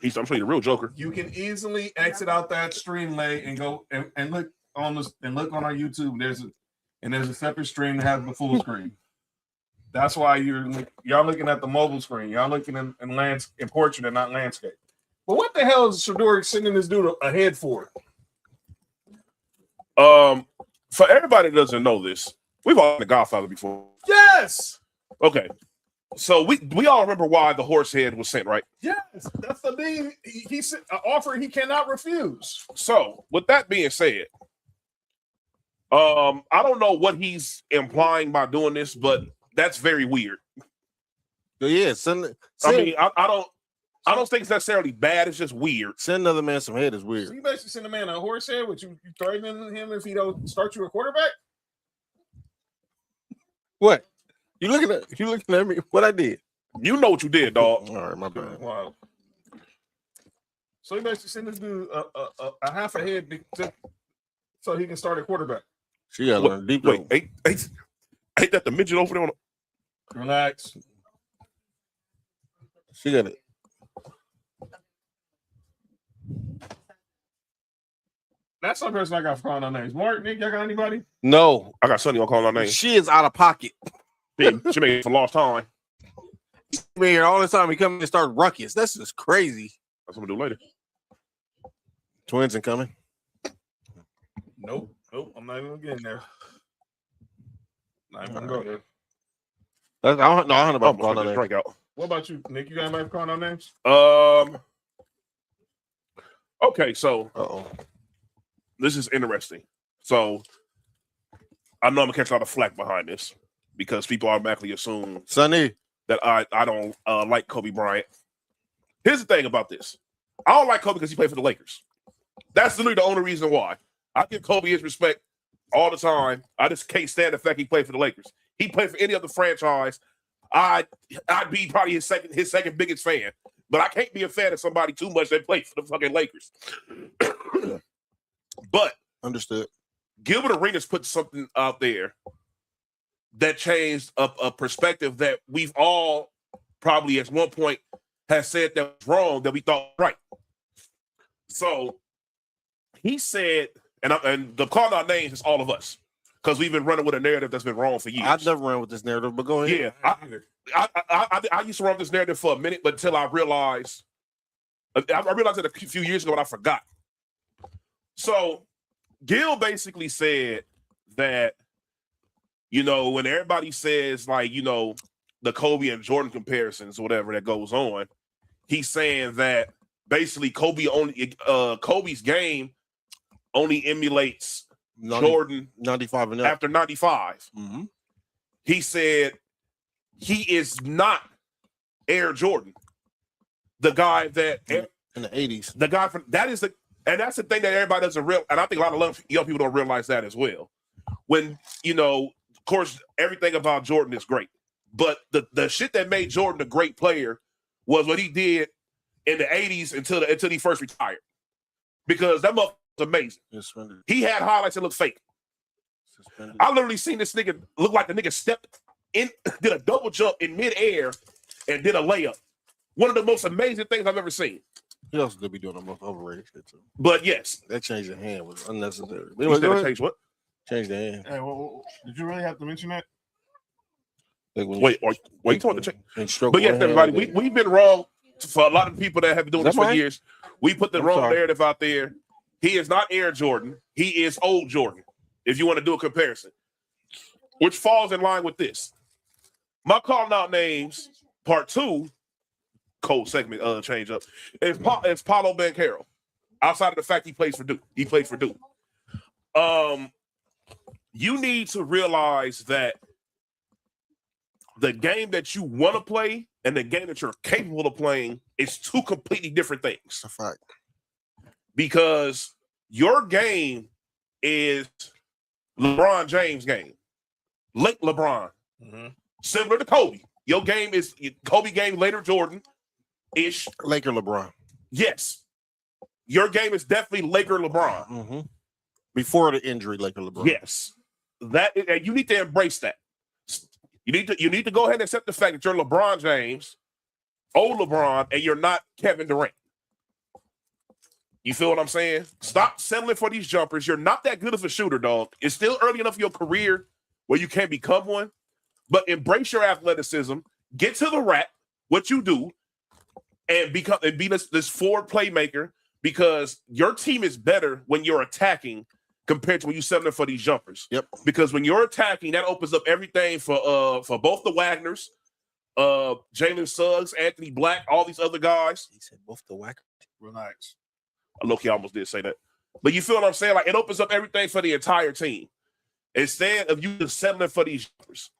I'm showing you the real Joker. You can easily exit out that stream lay and go and look on this and look on our YouTube. There's a separate stream that has the full screen. That's why y'all looking at the mobile screen. Y'all looking in portrait and not landscape. But what the hell is Shador sending this dude ahead for? For everybody that doesn't know this, we've all been The Godfather before. Yes. Okay. So we all remember why the horse head was sent, right? Yes. That's the thing. He sent an offer he cannot refuse. So with that being said, I don't know what he's implying by doing this, but that's very weird. Yeah, I don't think it's necessarily bad. It's just weird. Send another man some head is So weird. you basically send a man a horse head, which you threatening him if he don't start you a quarterback? What? You looking at me? What I did? You know what you did, dog. All right, my bad. Wow. So you basically send this dude a half a head so he can start a quarterback. She got to learn deep. Wait, ain't that the midget over there? Relax. She got it. That's some person I got for calling our names. Mark, Nick, y'all got anybody? No, I got Sonny on calling our name. she is out of pocket. She made it for lost time. He's been here all the time. He come in and start ruckus. That's just crazy. That's what I'm gonna do later. Twins incoming. Nope. I'm not even getting there. Not even gonna go there. I don't know about calling this that. drink out. What about you, Nick? You got anybody for calling our names? Okay, so this is interesting. So I know I'm gonna catch a lot of flack behind this because people automatically assume Sonny. that I don't like Kobe Bryant. Here's the thing about this. I don't like Kobe because he played for the Lakers. That's literally the only reason why. I give Kobe his respect all the time. I just can't stand the fact he played for the Lakers. He played for any other franchise, I'd be probably his second biggest fan. But I can't be a fan of somebody too much that played for the fucking Lakers. But Understood. Gilbert Arenas put something out there that changed a perspective that we've all probably at one point has said that was wrong that we thought was right. So he said, and the calling out names is all of us because we've been running with a narrative that's been wrong for years. I've never run with this narrative, but go ahead. Yeah, I used to run this narrative for a minute, but until I realized it a few years ago and I forgot. So Gil basically said that, when everybody says like, the Kobe and Jordan comparisons or whatever that goes on, he's saying that basically Kobe's game only emulates Jordan 95 and up. after 95. Mm-hmm. He said he is not Air Jordan, the guy that in the 80s. The guy from and that's the thing that everybody doesn't realize, and I think a lot of young people don't realize that as well. When of course, everything about Jordan is great, but the shit that made Jordan a great player was what he did in the 80s until he first retired, because that motherfucker was amazing. Suspended. He had highlights that look fake. Suspended. I literally seen this nigga look like the nigga stepped in, did a double jump in midair, and did a layup. One of the most amazing things I've ever seen. He also could be doing the most overrated shit too. But yes, that change of hand was unnecessary. Change what? Change the hand. Hey, did you really have to mention that? Like wait, you talking to change? But yes, everybody, we've been wrong for a lot of people that have been doing this for years. We put the wrong narrative out there. He is not Air Jordan. He is old Jordan, if you want to do a comparison, which falls in line with this. My calling out names, part 2, cold segment change up. It's Paolo Banchero. Outside of the fact he plays for Duke. He played for Duke. You need to realize that the game that you want to play and the game that you're capable of playing is two completely different things. That's a fact. Because your game is LeBron James' game. Late LeBron. Mm-hmm. Similar to Kobe. Your game is Kobe game later Jordan-ish. Laker LeBron. Yes. Your game is definitely Laker LeBron. Mm-hmm. Before the injury, Laker LeBron. Yes. And you need to embrace that. You need to go ahead and accept the fact that you're LeBron James, old LeBron, and you're not Kevin Durant. You feel what I'm saying? Stop settling for these jumpers. You're not that good of a shooter, dog. It's still early enough in your career where you can become one, but embrace your athleticism, get to the rack, what you do, and be this forward playmaker, because your team is better when you're attacking compared to when you're settling for these jumpers. Yep. Because when you're attacking, that opens up everything for both the Wagners, Jalen Suggs, Anthony Black, all these other guys. He said both the Wagners. Relax. Loki almost did say that. But you feel what I'm saying? Like, it opens up everything for the entire team. Instead of you just settling for these jumpers.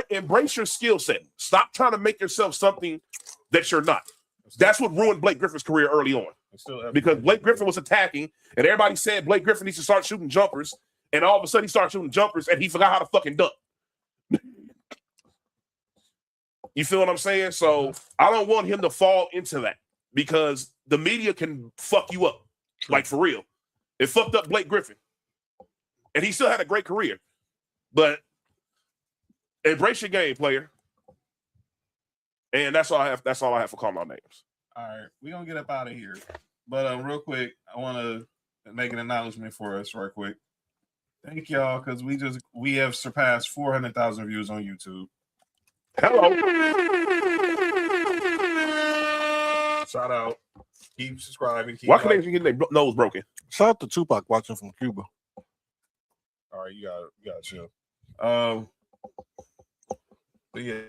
Embrace your skill set. Stop trying to make yourself something that you're not. That's what ruined Blake Griffin's career early on. Because Blake Griffin was attacking, and everybody said Blake Griffin needs to start shooting jumpers, and all of a sudden he started shooting jumpers, and he forgot how to fucking dunk. You feel what I'm saying? So I don't want him to fall into that, because the media can fuck you up, like for real. It fucked up Blake Griffin, and he still had a great career. But embrace your game, player. And that's all I have. That's all I have for calling out names. All right, we're gonna get up out of here. But real quick, I want to make an acknowledgement for us real quick. Thank y'all, because we have surpassed 400,000 views on YouTube. Hello. Shout out. Keep subscribing. Why can't they get their nose broken? Shout out to Tupac watching from Cuba. All right, you got to chill. But yeah,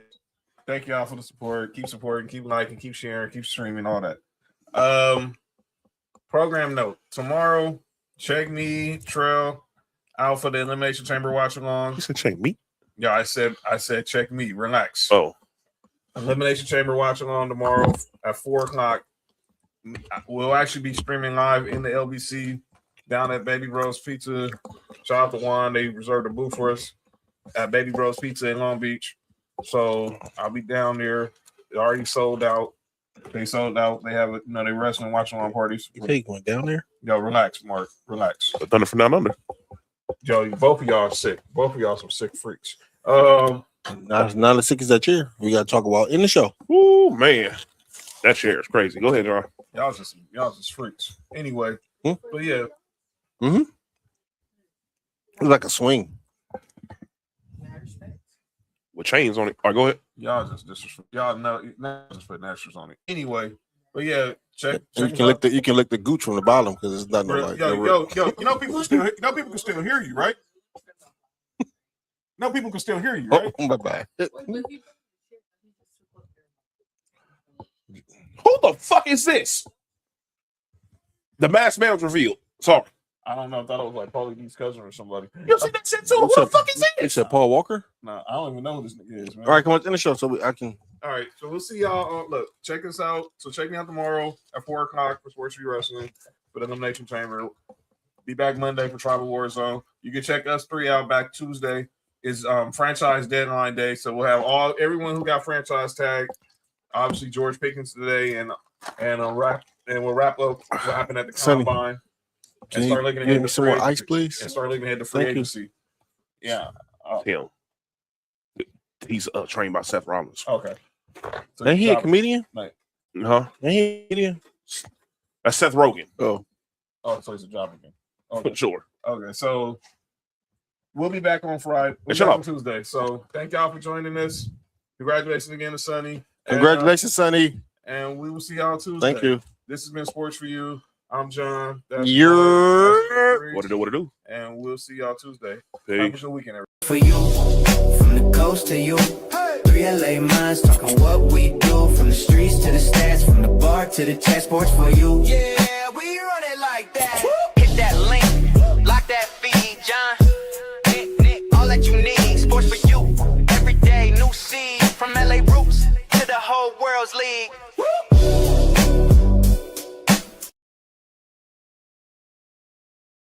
thank y'all for the support. Keep supporting, keep liking, keep sharing, keep streaming, all that. Program note: tomorrow, check me, Trell, out for the Elimination Chamber watch along. You said check me? Yeah, I said check me. Relax. Oh, Elimination Chamber watch along tomorrow at 4:00. We'll actually be streaming live in the LBC down at Baby Bros Pizza. Shout out to Juan. They reserved a booth for us at Baby Bros Pizza in Long Beach. So I'll be down there. It already sold out. They sold out. They have they wrestling watching on parties. You think went down there? Yo, relax, Mark. Relax. the Thunder from Down Under. Yo, both of y'all are sick. Both of y'all some sick freaks. Not as sick as that chair. We got to talk about in the show. Ooh, man. That chair is crazy. Go ahead, John. Y'all just freaks. Anyway, but yeah. Mm-hmm. It's like a swing. With chains on it. All right, go ahead. Y'all just disrespect. Y'all know just putting extras on it. Anyway, but yeah, check You can lick the gooch from the bottom because it's not like yo. You know people can still hear you, right? No, people can still hear you, right? Oh, my bad. Who the fuck is this? The masked man was revealed. Sorry. I don't know. I thought it was like Paulie D's cousin or somebody. You see that shit too? Who the fuck is this? You said Paul Walker? Nah, I don't even know who this nigga is, man. All right, come on in the show so I can. All right, so we'll see y'all. Look, check us out. So check me out tomorrow at 4:00 for Sports4U Wrestling for the Elimination Chamber. Be back Monday for Tribal War Zone. You can check us three out back Tuesday. Is franchise deadline day, so we'll have everyone who got franchise tagged. Obviously, George Pickens today, and we'll wrap up what happened at the combine. Can you give me some more ice, please? And start looking ahead to free agency. Yeah, him. He's trained by Seth Rollins. Okay. So ain't he a comedian? Huh? Ain't he a comedian? That's Seth Rogen. Oh, so he's a job again. Okay. Sure. Okay, so we'll be back on Friday. We'll be back on Tuesday. So thank y'all for joining us. Congratulations again to Sonny. Congratulations, Sonny. And we will see y'all Tuesday. Thank you. This has been Sports4U. I'm John. You're what to do. And we'll see y'all Tuesday. Peace. Have a good weekend, everybody. For you, from the coast to you, 3 LA minds talking what we do, from the streets to the stats, from the bar to the chat. Sports4U. Yeah.